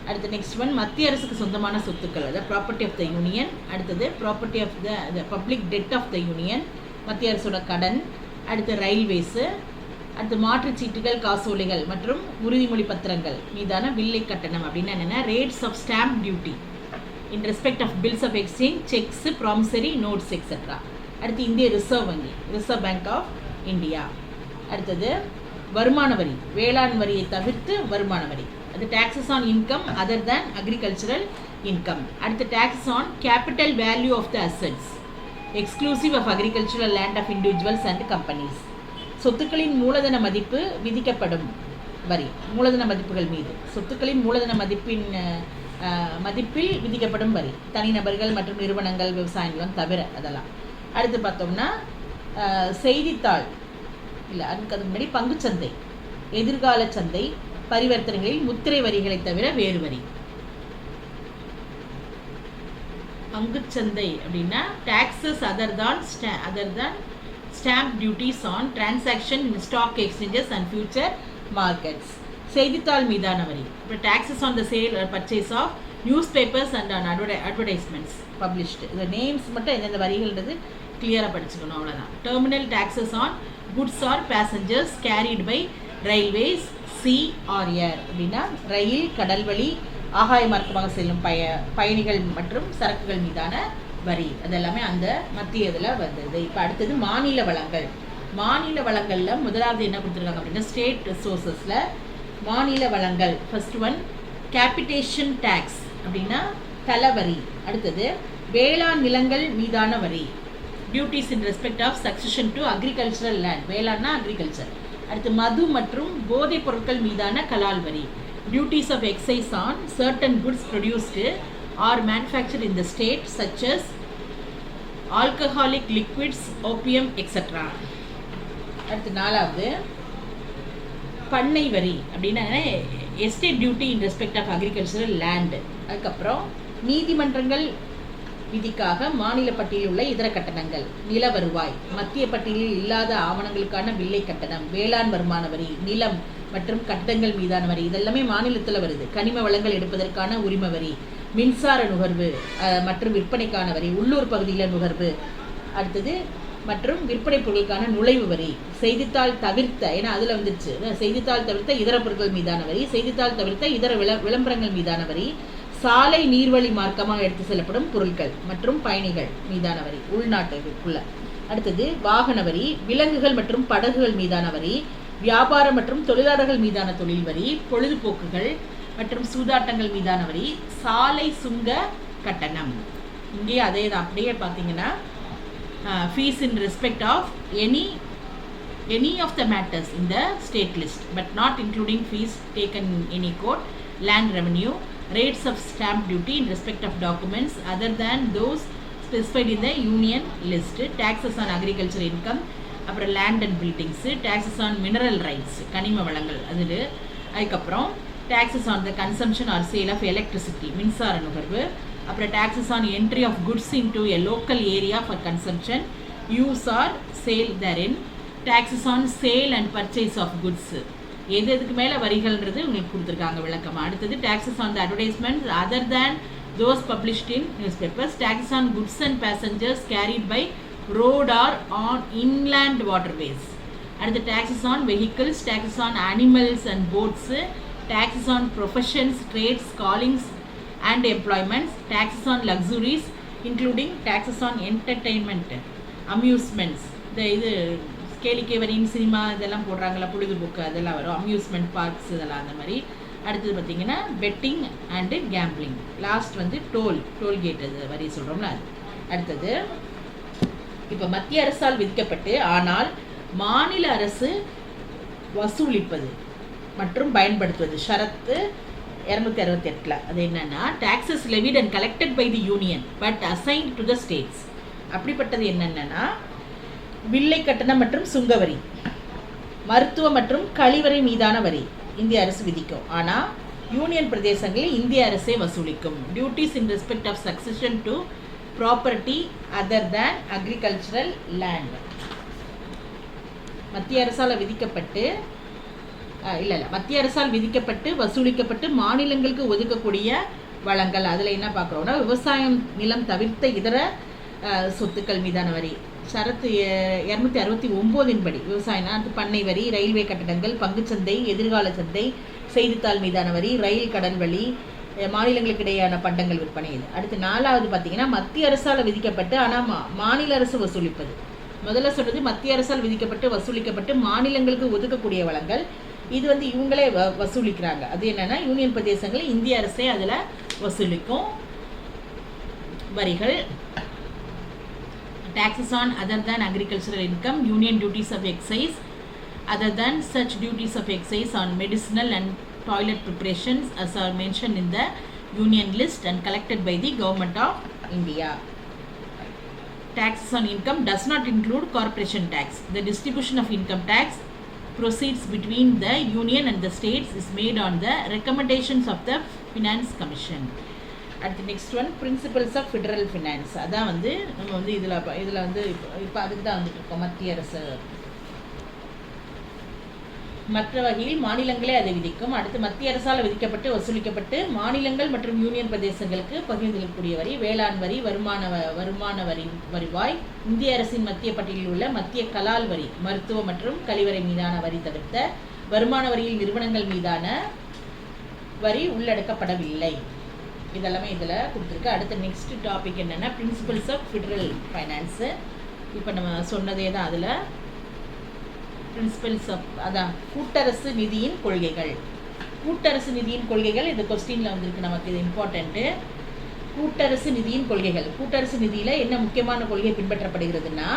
அடுத்து நெக்ஸ்ட் ஒன் மத்திய அரசுக்கு சொந்தமான சொத்துக்கள், அதாவது ப்ராப்பர்ட்டி ஆஃப் த யூனியன். அடுத்தது property of the public debt of the union, மத்திய அரசோட கடன். அடுத்து ரயில்வேஸு. அடுத்து மாற்றுச்சீட்டுகள், காசோலைகள் மற்றும் உறுதிமொழி பத்திரங்கள் மீதான வில்லை கட்டணம் அப்படின்னா என்னென்னா rates of stamp duty in respect of bills of exchange, cheques, promissory notes etcetera. அடுத்து இந்திய ரிசர்வ் வங்கி, ரிசர்வ் பேங்க் ஆஃப் இந்தியா. அடுத்தது வருமான வரி, வேளாண் வரியை தவிர்த்து வருமான வரி, அது taxes on income other than agricultural income. அடுத்து taxes on capital value of the assets exclusive of agricultural land of individuals and companies. சொத்துக்களின் மூலதன மதிப்பு விதிக்கப்படும் வரி, மூலதன மதிப்புகள் மீது, சொத்துக்களின் மூலதன மதிப்பில் விதிக்கப்படும் வரி, தனிநபர்கள் மற்றும் நிறுவனங்கள், விவசாய நிலம் தவிர அதெல்லாம். அடுத்து பார்த்தோம்னா செய்தித்தாள் இல்லை, அதுக்கு முன்னாடி பங்குச்சந்தை, எதிர்கால சந்தை, பரிவர்த்தனைகளில் முத்திரை வரிகளை தவிர வேறு வரி. பங்குச்சந்தை அப்படின்னா taxes other than stamp duties on transaction in stock exchanges and future markets. செய்தித்தாள் மீதான வரி, அப்புறம் taxes on the sale or purchase of newspapers and on advertisements published. இந்த நேம்ஸ் மட்டும் எந்தெந்த வரிகள்ன்றது கிளியராக படிச்சுக்கணும், அவ்வளோதான். Terminal taxes on goods or passengers carried by railways, sea or air அப்படின்னா ரயில், கடல்வழி, ஆகாய மார்க்கமாக செல்லும் பயணிகள் மற்றும் சரக்குகள் மீதான வரி. அதெல்லாமே அந்த மத்திய இதில் வந்தது. இப்போ அடுத்தது மாநில வளங்கள். மாநில வளங்களில் முதலாவது என்ன கொடுத்துருக்காங்க அப்படின்னா ஸ்டேட் ரிசோர்ஸஸில் மாநில வளங்கள். ஃபர்ஸ்ட் ஒன் கேபிட்டேஷன் டேக்ஸ் அப்படின்னா தலவரி. அடுத்தது வேளாண் நிலங்கள் மீதான வரி, duties in respect of succession to agricultural land, வேளாண்னா அக்ரிகல்ச்சர். அடுத்து மது மற்றும் போதைப் பொருட்கள் மீதான கலால் வரி, duties of excise on certain goods produced or manufactured in the state such as alcoholic liquids, opium etcetera. அடுத்து நாலாவது பண்ணை வரி அப்படின்னா estate duty in respect of agricultural land. அதுக்கப்புறம் நீதிமன்றங்கள் விதிக்காக மாநில பட்டியலில் உள்ள இதர கட்டணங்கள், நில வருவாய், மத்திய பட்டியலில் இல்லாத ஆவணங்களுக்கான வில்லை கட்டணம், வேளாண் வருமான வரி, நிலம் மற்றும் கட்டடங்கள் மீதான வரி, இதெல்லாமே மாநிலத்தில் வருது. கனிம வளங்கள் எடுப்பதற்கான உரிமை வரி, மின்சார நுகர்வு மற்றும் விற்பனைக்கான வரி, உள்ளூர் பகுதியில் நுகர்வு, அடுத்தது மற்றும் விற்பனை பொருட்களுக்கான நுழைவு வரி, செய்தித்தாள் தவிர்த்த, ஏன்னா அதில் வந்துருச்சு, செய்தித்தாள் தவிர்த்த இதர பொருட்கள் மீதான வரி, செய்தித்தாள் தவிர்த்த இதர விளம்பரங்கள் மீதான வரி, சாலை நீர்வழி மார்க்கமாக எடுத்து செல்லப்படும் பொருட்கள் மற்றும் பயணிகள் மீதான வரி உள்நாட்டுக்குள்ள. அடுத்தது வாகன வரி, விலங்குகள் மற்றும் படகுகள் மீதான வரி, வியாபாரம் மற்றும் தொழிலாளர்கள் மீதான தொழில் வரி, பொழுதுபோக்குகள் மற்றும் சூதாட்டங்கள் மீதான வரி, சாலை சுங்க கட்டணம். இங்கே அதே தான், அப்படியே பார்த்தீங்கன்னா fees in respect of any of the matters in the state list but not including fees taken in any court, land revenue, rates of stamp duty in respect of documents other than those specified in the union list. Taxes on agriculture income, அப்புறம் land and buildings, taxes on mineral rights கனிம வளங்கள் அது, அதுக்கப்புறம் taxes on the consumption or sale of electricity மின்சார நுகர்வு, அப்புறம் taxes on entry of goods into a local area for consumption, use or sale therein, taxes on sale and purchase of goods, எதுக்கு மேலே வரிகள்ன்றது உங்களுக்கு கொடுத்துருக்காங்க விளக்கமாக. அடுத்தது taxes on the advertisements other than those published in newspapers, taxes on goods and passengers carried by road or on inland waterways. அடுத்து taxes on vehicles, taxes on animals and boats, taxes on professions, trades, callings and employments, taxes on luxuries including taxes on entertainment, amusements, இது கேளிக்கை வரின்னு சினிமா இதெல்லாம் போடுறாங்களா பொழுதுபோக்கு அதெல்லாம் வரும், அம்யூஸ்மெண்ட் பார்க்ஸ் இதெல்லாம் அந்த மாதிரி. அடுத்தது பார்த்தீங்கன்னா பெட்டிங் அண்டு கேம்பிளிங். லாஸ்ட் வந்து டோல்கேட் அது வரி சொல்கிறோம்ல அது. அடுத்தது இப்போ மத்திய அரசால் விதிக்கப்பட்டு ஆனால் மாநில அரசு வசூலிப்பது மற்றும் பயன்படுத்துவது ஷரத்து 268 அது என்னன்னா taxes levied and collected by the union but assigned to the states. அப்படிப்பட்டது என்னென்னா வில்லை கட்டணம் மற்றும் சுங்கவரி, மருத்துவ மற்றும் கழிவறை மீதான வரி இந்திய அரசு விதிக்கும், ஆனால் யூனியன் பிரதேசங்களில் இந்திய அரசே வசூலிக்கும். Duties in respect of succession to property other than agricultural land. மத்திய அரசால் விதிக்கப்பட்டு மத்திய அரசால் விதிக்கப்பட்டு வசூலிக்கப்பட்டு மாநிலங்களுக்கு ஒதுக்கக்கூடிய வளங்கள். அதில் என்ன பார்க்குறோன்னா விவசாயம் நிலம் தவிர்த்த இதர சொத்துக்கள் மீதான வரி ஷரத்து 269 படி விவசாயம்னா அது பண்ணை வரி, ரயில்வே கட்டடங்கள், பங்குச்சந்தை, எதிர்கால சந்தை, செய்தித்தாள் மீதான வரி, ரயில் கடல் வழி, மாநிலங்களுக்கு இடையான பண்டங்கள் விற்பனை. இது அடுத்து 4வது பார்த்தீங்கன்னா மத்திய அரசால் விதிக்கப்பட்டு ஆனால் மாநில அரசு வசூலிப்பது. முதல்ல சொன்னது மத்திய அரசால் விதிக்கப்பட்டு வசூலிக்கப்பட்டு மாநிலங்களுக்கு ஒதுக்கக்கூடிய வளங்கள். இது வந்து இவங்களே வசூலிக்கிறாங்க. அது என்னென்னா யூனியன் பிரதேசங்கள் இந்திய அரசே அதில் வசூலிக்கும் வரிகள். Taxes on other than agricultural income, union duties of excise, other than such duties of excise on medicinal and toilet preparations as are mentioned in the union list and collected by the government of India. Taxes on income does not include corporation tax. The distribution of income tax proceeds between the union and the states is made on the recommendations of the finance commission. அடுத்து next one principles of federal finance. அதான் வந்து நம்ம வந்து இதில் வந்து இப்போ அதுக்கு தான் வந்துட்டு இருக்கோம். மத்திய அரசு மற்ற வகையில் மாநிலங்களே அதை விதிக்கும். அடுத்து மத்திய அரசால் விதிக்கப்பட்டு வசூலிக்கப்பட்டு மாநிலங்கள் மற்றும் யூனியன் பிரதேசங்களுக்கு பகிர்ந்தளிக்கக்கூடிய வரி வேளாண் வரி, வருமான வருவாய், இந்திய அரசின் மத்திய பட்டியலில் உள்ள மத்திய கலால் வரி, மருத்துவ மற்றும் கழிவறை மீதான வரி தவிர்த்த வருமான வரியில் நிறுவனங்கள் மீதான வரி உள்ளடக்கப்படவில்லை. இதெல்லாமே இதில் கொடுத்துருக்கு. அடுத்த நெக்ஸ்ட் டாபிக் என்னென்னா பிரின்சிபல்ஸ் ஆஃப் ஃபெடரல் ஃபைனான்ஸு. இப்போ நம்ம சொன்னதே தான் அதில் பிரின்சிபல்ஸ் ஆஃப் அதான் கூட்டரசு நிதியின் கொள்கைகள். கூட்டரசு நிதியின் கொள்கைகள் இந்த கொஸ்டினில் வந்திருக்கு நமக்கு, இது இம்பார்ட்டண்ட்டு. கூட்டரசு நிதியின் கொள்கைகள். கூட்டரசு நிதியில் என்ன முக்கியமான கொள்கை பின்பற்றப்படுகிறதுனா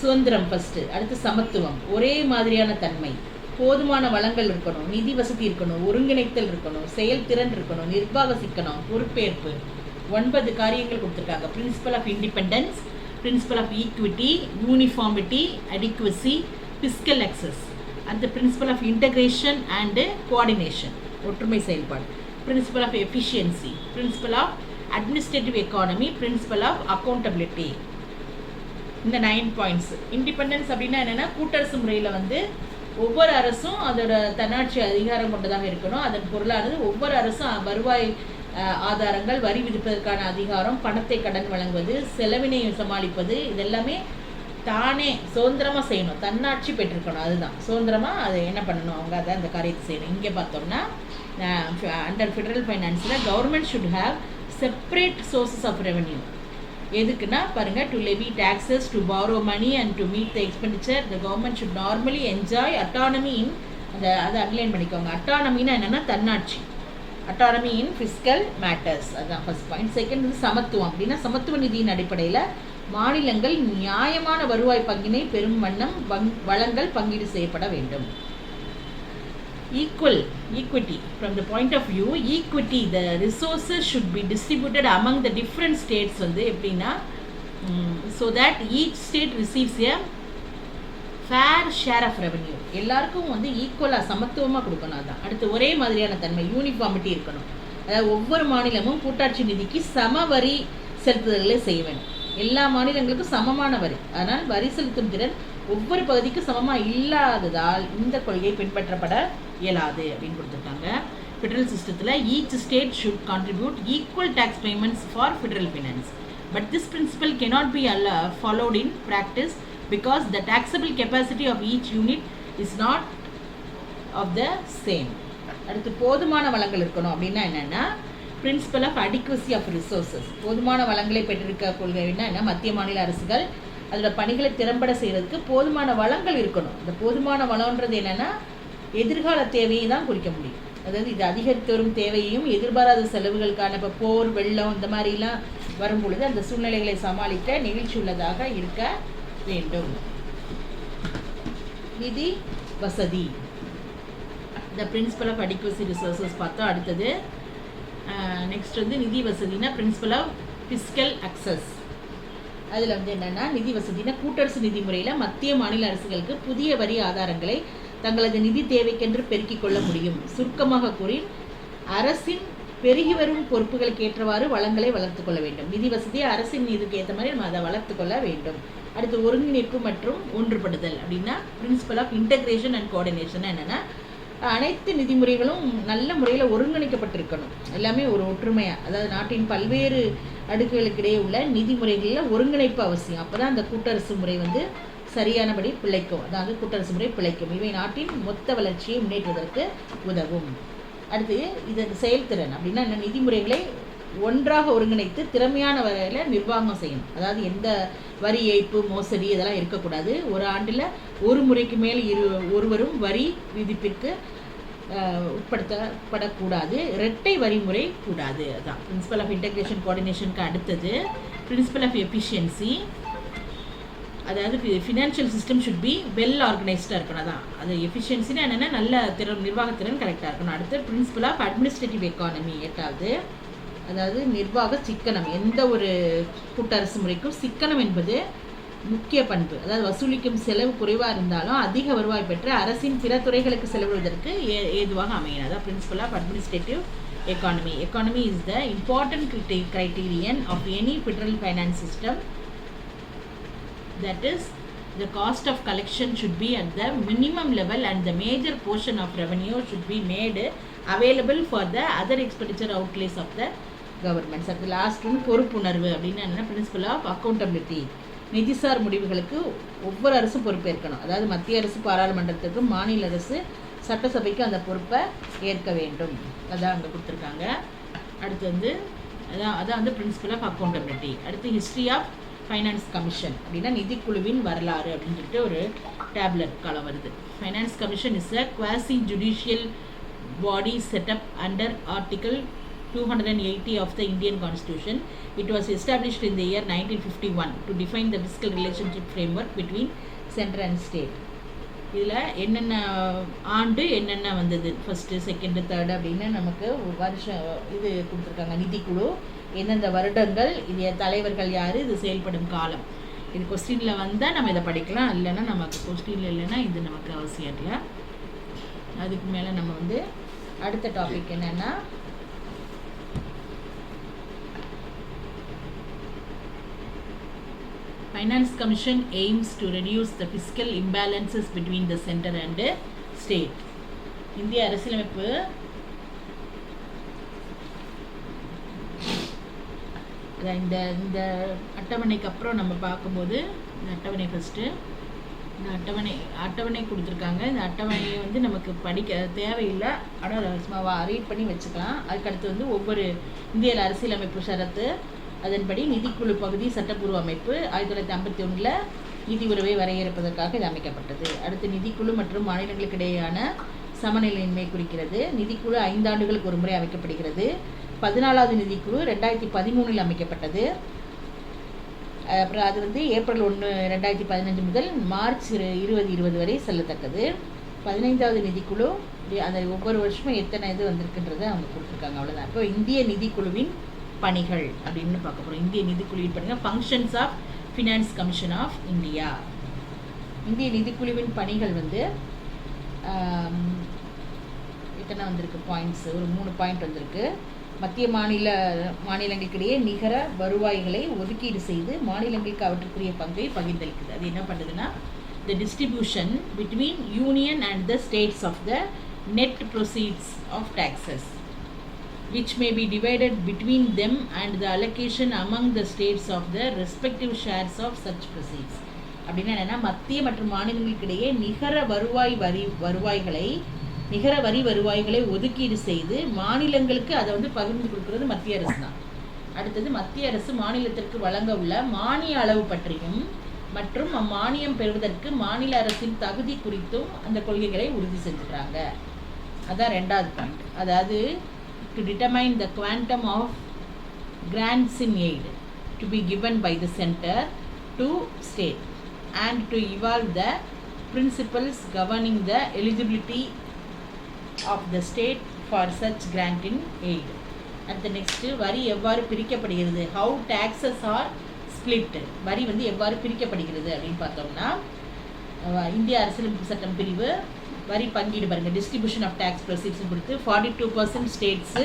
சுதந்திரம் ஃபஸ்ட்டு, அடுத்து சமத்துவம், ஒரே மாதிரியான தன்மை, போதுமான வளங்கள் இருக்கணும், நிதி வசதி இருக்கணும், ஒருங்கிணைத்தல் இருக்கணும், செயல்திறன் இருக்கணும், நிர்வாக சிக்கனம், பொறுப்பேற்பு. 9 காரியங்கள் கொடுத்துருக்காங்க. Principle of independence, principle of equity, uniformity, adequacy, fiscal access, அந்த principle of integration and coordination, ஒற்றுமை செயல்பாடு, principle of efficiency, principle of administrative economy, principle of accountability. இந்த 9 பாயிண்ட்ஸ். இண்டிபெண்டன்ஸ் அப்படின்னா என்னென்னா கூட்டரசு முறையில் வந்து ஒவ்வொரு அரசும் அதோட தன்னாட்சி அதிகாரம் கொண்டதாக இருக்கணும். அதன் பொருளானது ஒவ்வொரு அரசும் வருவாய் ஆதாரங்கள், வரி விதிப்பதற்கான அதிகாரம், பணத்தை கடன் வழங்குவது, செலவினை சமாளிப்பது, இதெல்லாமே தானே சுதந்திரமாக செய்யணும், தன்னாட்சி பெற்றிருக்கணும். அதுதான் சுதந்திரமாக அதை என்ன பண்ணணும், அவங்க அதை அந்த காரியத்தை செய்யணும். இங்கே பார்த்தோம்னா அண்டர் ஃபெடரல் ஃபைனான்ஸில் government should have separate sources of revenue. எதுக்குன்னா பாருங்கள், to levy taxes, to borrow money and to meet the expenditure the government should normally enjoy autonomy in அதை அன்லைன் பண்ணிக்கோங்க. அட்டானமின்னா என்னென்னா தன்னாட்சி, அட்டானமி இன் ஃபிஸ்கல் மேட்டர்ஸ். அதுதான் ஃபர்ஸ்ட் பாயிண்ட். செகண்ட் வந்து சமத்துவம். அப்படின்னா சமத்துவ நிதியின் அடிப்படையில் மாநிலங்கள் நியாயமான வருவாய் பங்கினை பெரும் வண்ணம் வளங்கள் பங்கீடு செய்யப்பட வேண்டும். equity from the point of view equity, the resources should be distributed among the different states. வந்து எப்படின்னா so that each state receives a fair share of revenue. எல்லாருக்கும் வந்து ஈக்குவலாக சமத்துவமாக கொடுக்கணும். அதுதான் அடுத்து ஒரே மாதிரியான தன்மை, யூனிஃபார்மிட்டி இருக்கணும். அதாவது ஒவ்வொரு மாநிலமும் கூட்டாட்சி நிதிக்கு சம வரி செலுத்துதல்களை செய்ய வேண்டும். எல்லா மாநிலங்களுக்கும் சமமான வரி. அதனால் வரி செலுத்தும் திறன் ஒவ்வொரு பகுதிக்கும் சமமாக இல்லாததால் இந்த கொள்கை பின்பற்றப்பட இயலாது அப்படின்னு கொடுத்துருக்காங்க. ஃபெடரல் சிஸ்டத்தில் each state should contribute equal tax payments for federal finance. But this principle cannot be followed in practice because the taxable capacity of each unit is not of the same. அடுத்து போதுமான வளங்கள் இருக்கணும் அப்படின்னா என்னென்னா principle of adequacy of resources. போதுமான வளங்களை பெற்றிருக்க கொள்கைன்னா என்ன, மத்திய மாநில அரசுகள் அதோட பணிகளை திறம்பட செய்கிறதுக்கு போதுமான வளங்கள் இருக்கணும். இந்த போதுமான வளம்ன்றது என்னென்னா எதிர்கால தேவையை தான் குறிக்க முடியும். அதாவது இது அதிகரித்து வரும் தேவையையும் எதிர்பாராத செலவுகளுக்கான இப்போ போர், வெள்ளம் இந்த மாதிரிலாம் வரும் பொழுது அந்த சூழ்நிலைகளை சமாளிக்க நெகிழ்ச்சி உள்ளதாக இருக்க வேண்டும். நிதி வசதி, த பிரின்சிபல் ஆஃப் அடிக்வசி ரிசோர்ஸஸ் பார்த்தோம். அடுத்தது நெக்ஸ்ட் வந்து நிதி வசதினா பிரின்சிபல் ஆஃப் ஃபிஸ்கல் அக்சஸ். அதில் வந்து என்னென்னா நிதி வசதினா கூட்டரசு நிதி முறையில் மத்திய மாநில அரசுகளுக்கு புதிய வரி ஆதாரங்களை தங்களது நிதி தேவைக்கென்று பெருக்கிக் கொள்ள முடியும். சுருக்கமாக கூறி அரசின் பெருகி வரும் பொறுப்புகளுக்கு ஏற்றவாறு வளங்களை வளர்த்து கொள்ள வேண்டும். நிதி வசதியை அரசின் இதுக்கு ஏற்ற மாதிரி நம்ம அதை வளர்த்து கொள்ள வேண்டும். அடுத்து ஒருங்கிணைப்பு மற்றும் ஒன்றுபடுதல் அப்படின்னா principle of integration and coordination. என்னென்னா அனைத்து நிதி முறைகளும் நல்ல முறையில் ஒருங்கிணைக்கப்பட்டிருக்கணும். எல்லாமே ஒரு ஒற்றுமையாக, அதாவது நாட்டின் பல்வேறு அடுக்குகளுக்கிடையே உள்ள நிதி முறைகளில் ஒருங்கிணைப்பு அவசியம். அப்போ தான் அந்த கூட்டரசு முறை வந்து சரியானபடி பிழைக்கும். அதாவது கூட்டரசு முறை பிழைக்கும். இவை நாட்டின் மொத்த வளர்ச்சியை முன்னேற்றுவதற்கு உதவும். அடுத்து இதற்கு செயல்திறன் அப்படின்னா நிதி முறைகளை ஒன்றாக ஒருங்கிணைத்து திறமையான வகையில் நிர்வாகம் செய்யணும். அதாவது எந்த வரி ஏய்ப்பு, மோசடி இதெல்லாம் இருக்கக்கூடாது. ஒரு ஆண்டில் ஒரு முறைக்கு மேல் ஒருவரும் வரி விதிப்பிற்கு உட்படுத்தப்படக்கூடாது. இரட்டை வரிமுறை கூடாது. அதுதான் பிரின்சிபல் ஆஃப் இன்டகிரேஷன் கோஆர்டினேஷனுக்கு அடுத்தது பிரின்சிபல் ஆஃப் எஃபிஷியன்சி. அதாவது financial system should be well ஆர்கனைஸ்டாக இருக்கணும். அதான் அது எஃபிஷியன்சினா என்னென்னா நல்ல நிர்வாகத்திறன் கரெக்டாக இருக்கணும். அடுத்து பிரின்சிபல் ஆஃப் அட்மினிஸ்ட்ரேட்டிவ் எக்கானமி 8வது, அதாவது நிர்வாக சிக்கனம். எந்த ஒரு கூட்டரசு முறைக்கும் சிக்கனம் என்பது முக்கிய பண்பு. அதாவது வசூலிக்கும் செலவு குறைவாக இருந்தாலும் அதிக வருவாய் பெற்று அரசின் பிற துறைகளுக்கு செலவிடுவதற்கு ஏதுவாக அமையும். அதான் principle of administrative economy. Economy is the important criterion of any federal finance system. That is, the cost of collection should be at the minimum level and the major portion of revenue should be made available for the other expenditure outlays of the government. At the last one, பொறுப்புணர்வு அப்படின்னா என்ன, பிரின்சிபல் ஆஃப் அக்கௌண்டபிலிட்டி. நிதிசார் முடிவுகளுக்கு ஒவ்வொரு அரசும் பொறுப்பேற்கணும். அதாவது மத்திய அரசு பாராளுமன்றத்துக்கும் மாநில அரசு சட்டசபைக்கு அந்த பொறுப்பை ஏற்க வேண்டும். அதான் அங்கே கொடுத்துருக்காங்க. அடுத்து வந்து அதான் வந்து பிரின்சிபல் ஆஃப் அக்கௌண்டபிலிட்டி. அடுத்து ஹிஸ்ட்ரி ஆஃப் ஃபைனான்ஸ் கமிஷன் அப்படின்னா நிதிக்குழுவின் வரலாறு அப்படின்னு சொல்லிட்டு ஒரு டேப்லெட் காலம் வருது. Finance commission is a quasi judicial body setup under article 280 of the Indian Constitution. It was established in the year 1951 to define the fiscal relationship framework between center and state. இதில் என்னென்ன ஆண்டு என்னென்ன வந்தது, ஃபஸ்ட்டு, செகண்டு, தேர்டு அப்படின்னு நமக்கு வருஷம் இது கொடுத்துருக்காங்க. நிதிக்குழு எந்தெந்த வருடங்கள், இது தலைவர்கள் யார், இது செயல்படும் காலம். இது கொஸ்டினில் வந்தால் நம்ம இதை படிக்கலாம். இல்லைன்னா நமக்கு கொஸ்டினில் இல்லைன்னா இது நமக்கு அவசியம் இல்லை. அதுக்கு மேலே நம்ம வந்து அடுத்த டாபிக் என்னென்னா Finance Commission aims to reduce the fiscal imbalances between the center and state. இந்திய அரசியலமைப்பு இந்த அட்டவணைக்கு அப்புறம் நம்ம பார்க்கும்போது இந்த அட்டவணை ஃபஸ்ட்டு இந்த அட்டவணை கொடுத்துருக்காங்க. இந்த அட்டவணையை வந்து நமக்கு படிக்க தேவையில்லை, ஆனால் சும்மா ரீட் பண்ணி வச்சுக்கலாம். அதுக்கடுத்து வந்து ஒவ்வொரு இந்திய அரசியலமைப்பு ஷரத்து, அதன்படி நிதிக்குழு பகுதி சட்டப்பூர்வ அமைப்பு 1951 நிதி உறவை வரையறுப்பதற்காக இது அமைக்கப்பட்டது. அடுத்து நிதிக்குழு மற்றும் மாநிலங்களுக்கு இடையேயான சமநிலையின்மை குறிக்கிறது. நிதிக்குழு 5 ஆண்டுகளுக்கு ஒரு முறை அமைக்கப்படுகிறது. 14வது நிதிக்குழு 2013 அமைக்கப்பட்டது. அப்புறம் அது வந்து ஏப்ரல் 1, 2015 முதல் மார்ச் 2020 வரை செல்லத்தக்கது. 15வது நிதிக்குழு அந்த ஒவ்வொரு வருஷமும் எத்தனை இது வந்திருக்குன்றதை அவங்க கொடுத்துருக்காங்க. அவ்வளோதான். இப்போ இந்திய நிதிக்குழுவின் பணிகள் அப்படின்னு பார்க்க போகிறோம். இந்திய நிதிக்குழுவின் பணிகள், functions of finance commission of India. இந்திய நிதிக்குழுவின் பணிகள் வந்து எத்தனை வந்திருக்கு பாயிண்ட்ஸு, ஒரு 3 பாயிண்ட் வந்திருக்கு. மத்திய மாநிலங்களுக்கிடையே நிகர வருவாய்களை ஒதுக்கீடு செய்து மாநிலங்களுக்கு அவற்றுக்குரிய பங்கை பகிர்ந்தளிக்குது. அது என்ன பண்ணுதுன்னா, the distribution between union and the states of the net proceeds of taxes which may be divided between them and the allocation among the states of the respective shares of such proceeds. அப்படின்னா என்னென்னா, மத்திய மற்றும் மாநிலங்களுக்கிடையே நிகர வருவாய்களை ஒதுக்கீடு செய்து மாநிலங்களுக்கு அதை வந்து பகிர்ந்து கொடுக்கறது மத்திய அரசு தான். அடுத்தது, மத்திய அரசு மாநிலத்திற்கு வழங்க உள்ள மானிய அளவு பற்றியும் மற்றும் அம்மானியம் பெறுவதற்கு மாநில அரசின் தகுதி குறித்தும் அந்த கொள்கைகளை உறுதி செஞ்சுக்கிறாங்க. அதான் 2வது பாயிண்ட். அதாவது, to determine the quantum of grants in aid to be given by the center to state and to evolve the principles governing the eligibility of the state for such grant in aid. அடுத்த நெக்ஸ்ட்டு, வரி எவ்வாறு பிரிக்கப்படுகிறது, how taxes are split. வரி வந்து எவ்வாறு பிரிக்கப்படுகிறது அப்படின்னு பார்த்தோம்னா, இந்திய அரசியலமைப்பு சட்டம் பிரிவு வரி பங்கீடு பாருங்கள், டிஸ்ட்ரிபியூஷன் ஆஃப் டேக்ஸ் ப்ரொசீட்ஸ்னு கொடுத்து 42% ஸ்டேட்ஸு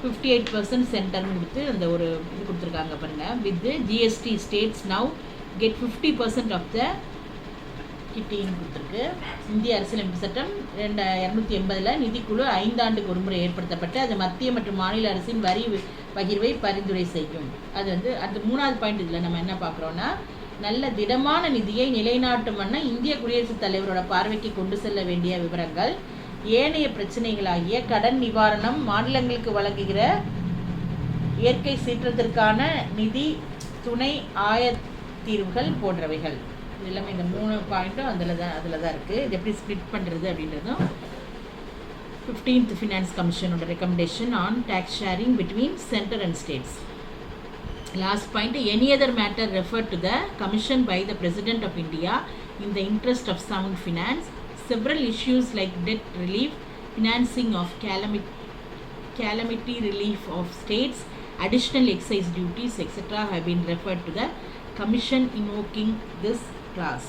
58% சென்டர்னு கொடுத்து அந்த ஒரு இது கொடுத்துருக்காங்க பாருங்கள். With GST states now get 50% of the கிட்டின்னு கொடுத்துருக்கு. இந்திய அரசியலமைப்பு சட்டம் 280 நிதிக்குழு 5 ஆண்டுக்கு ஒரு முறை ஏற்படுத்தப்பட்டு அது மத்திய மற்றும் மாநில அரசின் வரி பகிர்வை பரிந்துரை செய்யும். அது வந்து அந்த 3வது பாயிண்ட். இதில் நம்ம என்ன பார்க்குறோன்னா, நல்ல திடமான நிதியை நிலைநாட்டும் வண்ண இந்திய குடியரசுத் தலைவரோட பார்வைக்கு கொண்டு செல்ல வேண்டிய விவரங்கள், ஏனைய பிரச்சனைகளாகிய கடன் நிவாரணம், மாநிலங்களுக்கு வழங்குகிற இயற்கை சீற்றத்திற்கான நிதி, துணை ஆயத்தீர்வுகள் போன்றவைகள். இது எல்லாமே இந்த 3 பாயிண்ட்டும் அதில் தான் இருக்குது. இது எப்படி ஸ்ப்ளிட் பண்ணுறது அப்படின்றதும் 15th ஃபினான்ஸ் கமிஷனோட recommendation on tax sharing between centre and states. Last point, any other matter refer to the commission by the president of India in the interest of sound finance. Several issues like debt relief, financing of calamity relief of states, additional excise duties, etc. have been referred to the Commission invoking this clause.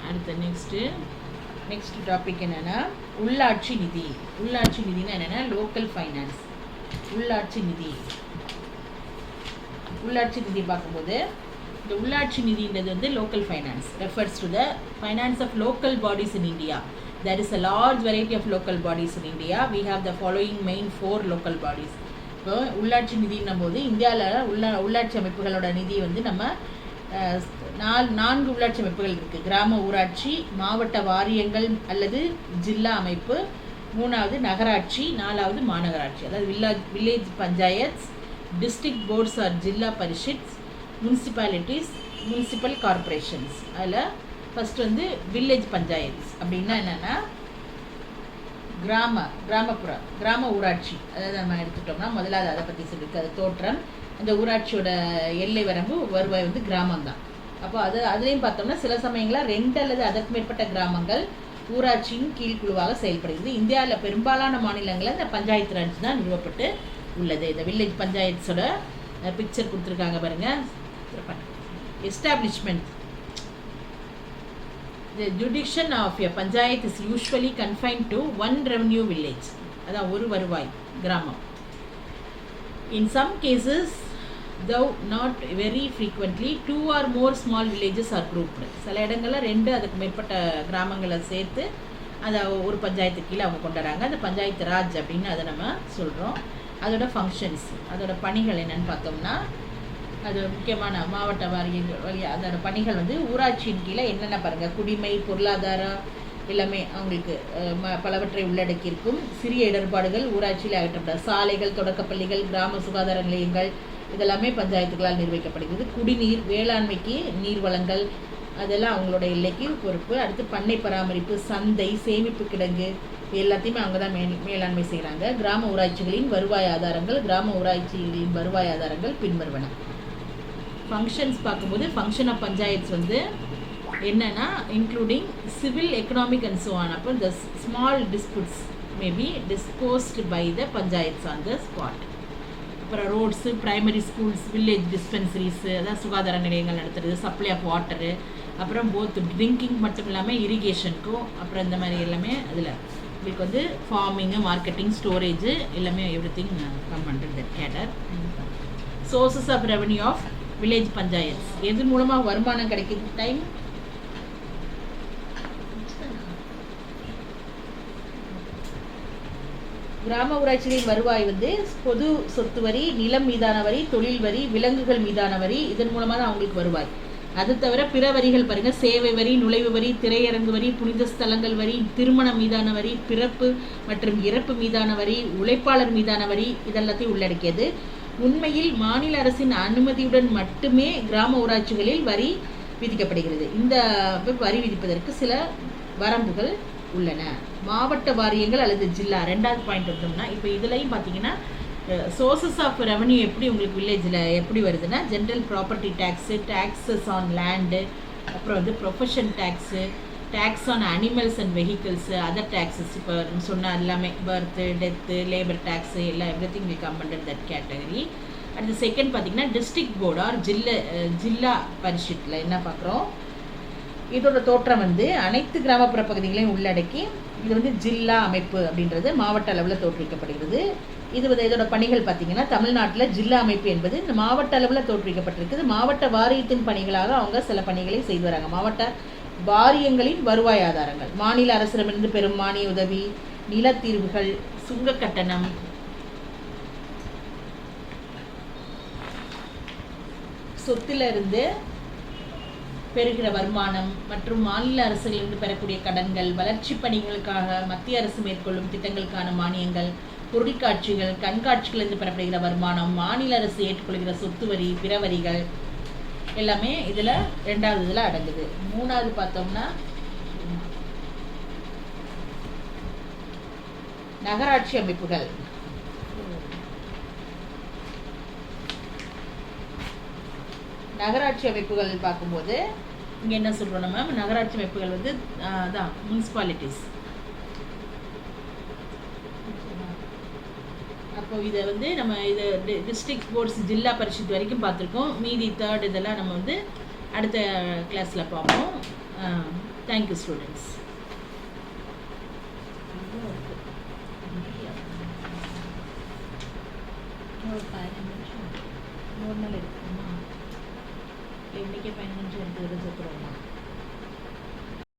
அடுத்த நெக்ஸ்ட் டாபிக் என்னென்னா, உள்ளாட்சி நிதி. உள்ளாட்சி நிதினா என்னென்னா, லோக்கல் ஃபைனான்ஸ். உள்ளாட்சி நிதி பார்க்கும்போது, இந்த உள்ளாட்சி நிதின்றது வந்து local finance refers to the finance of local bodies in India. There is a large variety of local bodies in India. We have the following main 4 local bodies. இப்போ உள்ளாட்சி நிதின்னும் போது இந்தியாவில் உள்ளாட்சி அமைப்புகளோட நிதி வந்து நம்ம 4 உள்ளாட்சி அமைப்புகள் இருக்குது. கிராம ஊராட்சி, மாவட்ட வாரியங்கள் அல்லது ஜில்லா அமைப்பு, 3வது நகராட்சி, 4வது மாநகராட்சி. அதாவது village panchayats, district boards or zilla parishads, municipalities, municipal corporations. அதில் ஃபஸ்ட்டு வந்து வில்லேஜ் பஞ்சாயத்ஸ் அப்படின்னா என்னென்னா, கிராம ஊராட்சி. அதாவது நம்ம எடுத்துட்டோம்னா முதல்ல அதை பற்றி சொல்லியிருக்கு. அது தோற்றம், அந்த ஊராட்சியோட எல்லை வரம்பு, வருவாய் வந்து கிராமம் தான். அப்போ அதுலேயும் பார்த்தோம்னா சில சமயங்களில் 2 அல்லது அதற்கு மேற்பட்ட கிராமங்கள் ஊராட்சியின் கீழ்குழுவாக செயல்படுகிறது. இந்தியாவில் பெரும்பாலான மாநிலங்களில் இந்த பஞ்சாயத்து ராஜ் தான் நிறுவப்பட்டு உள்ளது. இந்த வில்லேஜ் பஞ்சாயத்ஸோட பிக்சர் கொடுத்துருக்காங்க பாருங்கள். Establishment. The jurisdiction of a panchayat is usually confined to one revenue village. அதான் ஒரு வருவாய் கிராமம். In some cases, though not very frequently, 2 or more small villages are grouped. சில இடங்களில் 2 அதுக்கு மேற்பட்ட கிராமங்களை சேர்த்து அதை ஒரு பஞ்சாயத்து கீழே அவங்க கொண்டு வராங்க. அந்த பஞ்சாயத்து ராஜ் அப்படின்னு அதை நம்ம சொல்கிறோம். அதோட ஃபங்க்ஷன்ஸ், அதோட பணிகள் என்னென்னு பார்த்தோம்னா, அது முக்கியமான மாவட்ட அதோட பணிகள் வந்து ஊராட்சியின் கீழே என்னென்ன பாருங்கள், குடிமை, பொருளாதாரம் எல்லாமே அவங்களுக்கு பலவற்றை உள்ளடக்கியிருக்கும். சிறிய இடர்பாடுகள் ஊராட்சியில் அகற்றப்படாது. சாலைகள், தொடக்கப்பள்ளிகள், கிராம சுகாதார நிலையங்கள் இதெல்லாமே பஞ்சாயத்துகளால் நிர்வகிக்கப்படுகிறது. குடிநீர், வேளாண்மைக்கு நீர் வளங்கள் அதெல்லாம் அவங்களோட எல்லைக்கு பொறுப்பு. அடுத்து பண்ணை பராமரிப்பு, சந்தை, சேமிப்பு கிடங்கு எல்லாத்தையுமே அவங்க தான் மேலாண்மை செய்கிறாங்க. கிராம ஊராட்சிகளின் வருவாய் ஆதாரங்கள் பின்வருவன. ஃபங்க்ஷன்ஸ் பார்க்கும்போது ஃபங்க்ஷன் ஆஃப் பஞ்சாயத்ஸ் வந்து என்னென்னா, including civil, economic and so on. அப்போ the small disputes may be disposed by the panchayats on the spot. அப்புறம் roads, primary schools, village dispensaries, அதாவது சுகாதார நிலையங்கள் நடத்துறது, சப்ளை ஆஃப் வாட்டரு, அப்புறம் போத் ட்ரிங்கிங் மட்டும் இல்லாமல் இரிகேஷனுக்கும், அப்புறம் இந்த மாதிரி எல்லாமே அதில் உங்களுக்கு வந்து ஃபார்மிங்கு, மார்க்கெட்டிங், ஸ்டோரேஜு எல்லாமே everything come under that cadre. Sources of revenue of village panchayats, எது மூலமாக வருமானம் கிடைக்குது? டைம் கிராம ஊராட்சிகளின் வருவாய் வந்து பொது சொத்து வரி, நிலம் மீதான வரி, தொழில் வரி, விலங்குகள் மீதான வரி, இதன் மூலமாக தான் அவங்களுக்கு வருவாய். அது தவிர பிற வரிகள் பாருங்க, சேவை வரி, நுழைவு வரி, திரையரங்கு வரி, புனித ஸ்தலங்கள் வரி, திருமணம் மீதான வரி, பிறப்பு மற்றும் இறப்பு மீதான வரி, உழைப்பாளர் மீதான வரி, இதெல்லாத்தையும் உள்ளடக்கியது. உண்மையில் மாநில அரசின் அனுமதியுடன் மட்டுமே கிராம ஊராட்சிகளில் வரி விதிக்கப்படுகிறது. இந்த வரி விதிப்பதற்கு சில வரம்புகள் உள்ளன. மாவட்ட வாரியங்கள் அல்லது ஜில்லா, ரெண்டாவது பாயிண்ட் எடுத்தோம்னா, இப்போ இதுலையும் பார்த்தீங்கன்னா சோர்சஸ் ஆஃப் ரெவன்யூ எப்படி உங்களுக்கு வில்லேஜில் எப்படி வருதுன்னா, general property tax, taxes on land, அப்புறம் வந்து profession tax, tax on animals and vehicles, other taxes, இப்போ சொன்ன எல்லாமே பர்த்து, டெத்து, லேபர் டேக்ஸு எல்லாம் everything will come under that category. அடுத்து செகண்ட் பார்த்தீங்கன்னா டிஸ்ட்ரிக்ட் போர்டு ஆர் ஜில்லா பரிஷத்தில் என்ன பார்க்குறோம், இதோட தோற்றம் வந்து அனைத்து கிராமப்புற பகுதிகளையும் உள்ளடக்கி இது வந்து ஜில்லா அமைப்பு அப்படின்றது மாவட்ட அளவில் தோற்றுவிக்கப்படுகிறது. இது வந்து இதோட பணிகள் பார்த்தீங்கன்னா, தமிழ்நாட்டில் ஜில்லா அமைப்பு என்பது இந்த மாவட்ட அளவில் தோற்றுவிக்கப்பட்டிருக்குது. மாவட்ட வாரியத்தின் பணிகளாக அவங்க சில பணிகளை செய்து வராங்க. மாவட்ட வாரியங்களின் வருவாய் ஆதாரங்கள், மாநில அரசிடமிருந்து பெறும் மானிய உதவி, நிலத்தீர்வுகள், சுங்க கட்டணம், சொத்திலிருந்து பெறுகிற வருமானம் மற்றும் மாநில அரசுகளிலிருந்து பெறக்கூடிய கடன்கள், வளர்ச்சி பணிகளுக்காக மத்திய அரசு மேற்கொள்ளும் திட்டங்களுக்கான மானியங்கள், பொருட்காட்சிகள், கண்காட்சிகளிலிருந்து பெறப்படுகிற வருமானம், மாநில அரசு ஏற்றுக்கொள்கிற சொத்து வரி, பிற வரிகள் எல்லாமே இதில் ரெண்டாவது இதில் அடங்குது. மூணாவது பார்த்தோம்னா நகராட்சி அமைப்புகள். நகராட்சி அமைப்புகள் பார்க்கும்போது இங்கே என்ன சொல்கிறோம், நம்ம நகராட்சி அமைப்புகள் வந்து அதான் முனிசிபாலிட்டிஸ். அப்போ இதை வந்து நம்ம இதை டிஸ்ட்ரிக்ட் போர்ட்ஸ், ஜில்லா பரிஷத் வரைக்கும் பார்த்துருக்கோம். மீதி தேர்ட் இதெல்லாம் நம்ம வந்து அடுத்த கிளாஸில் பார்ப்போம். Thank you students. ஒரு 15 நிமிஷம் 1 நாள் எடுத்துக்கோமா? இன்றைக்கே 15 நிமிஷம் எடுத்து எடுத்துக்கிறோமா?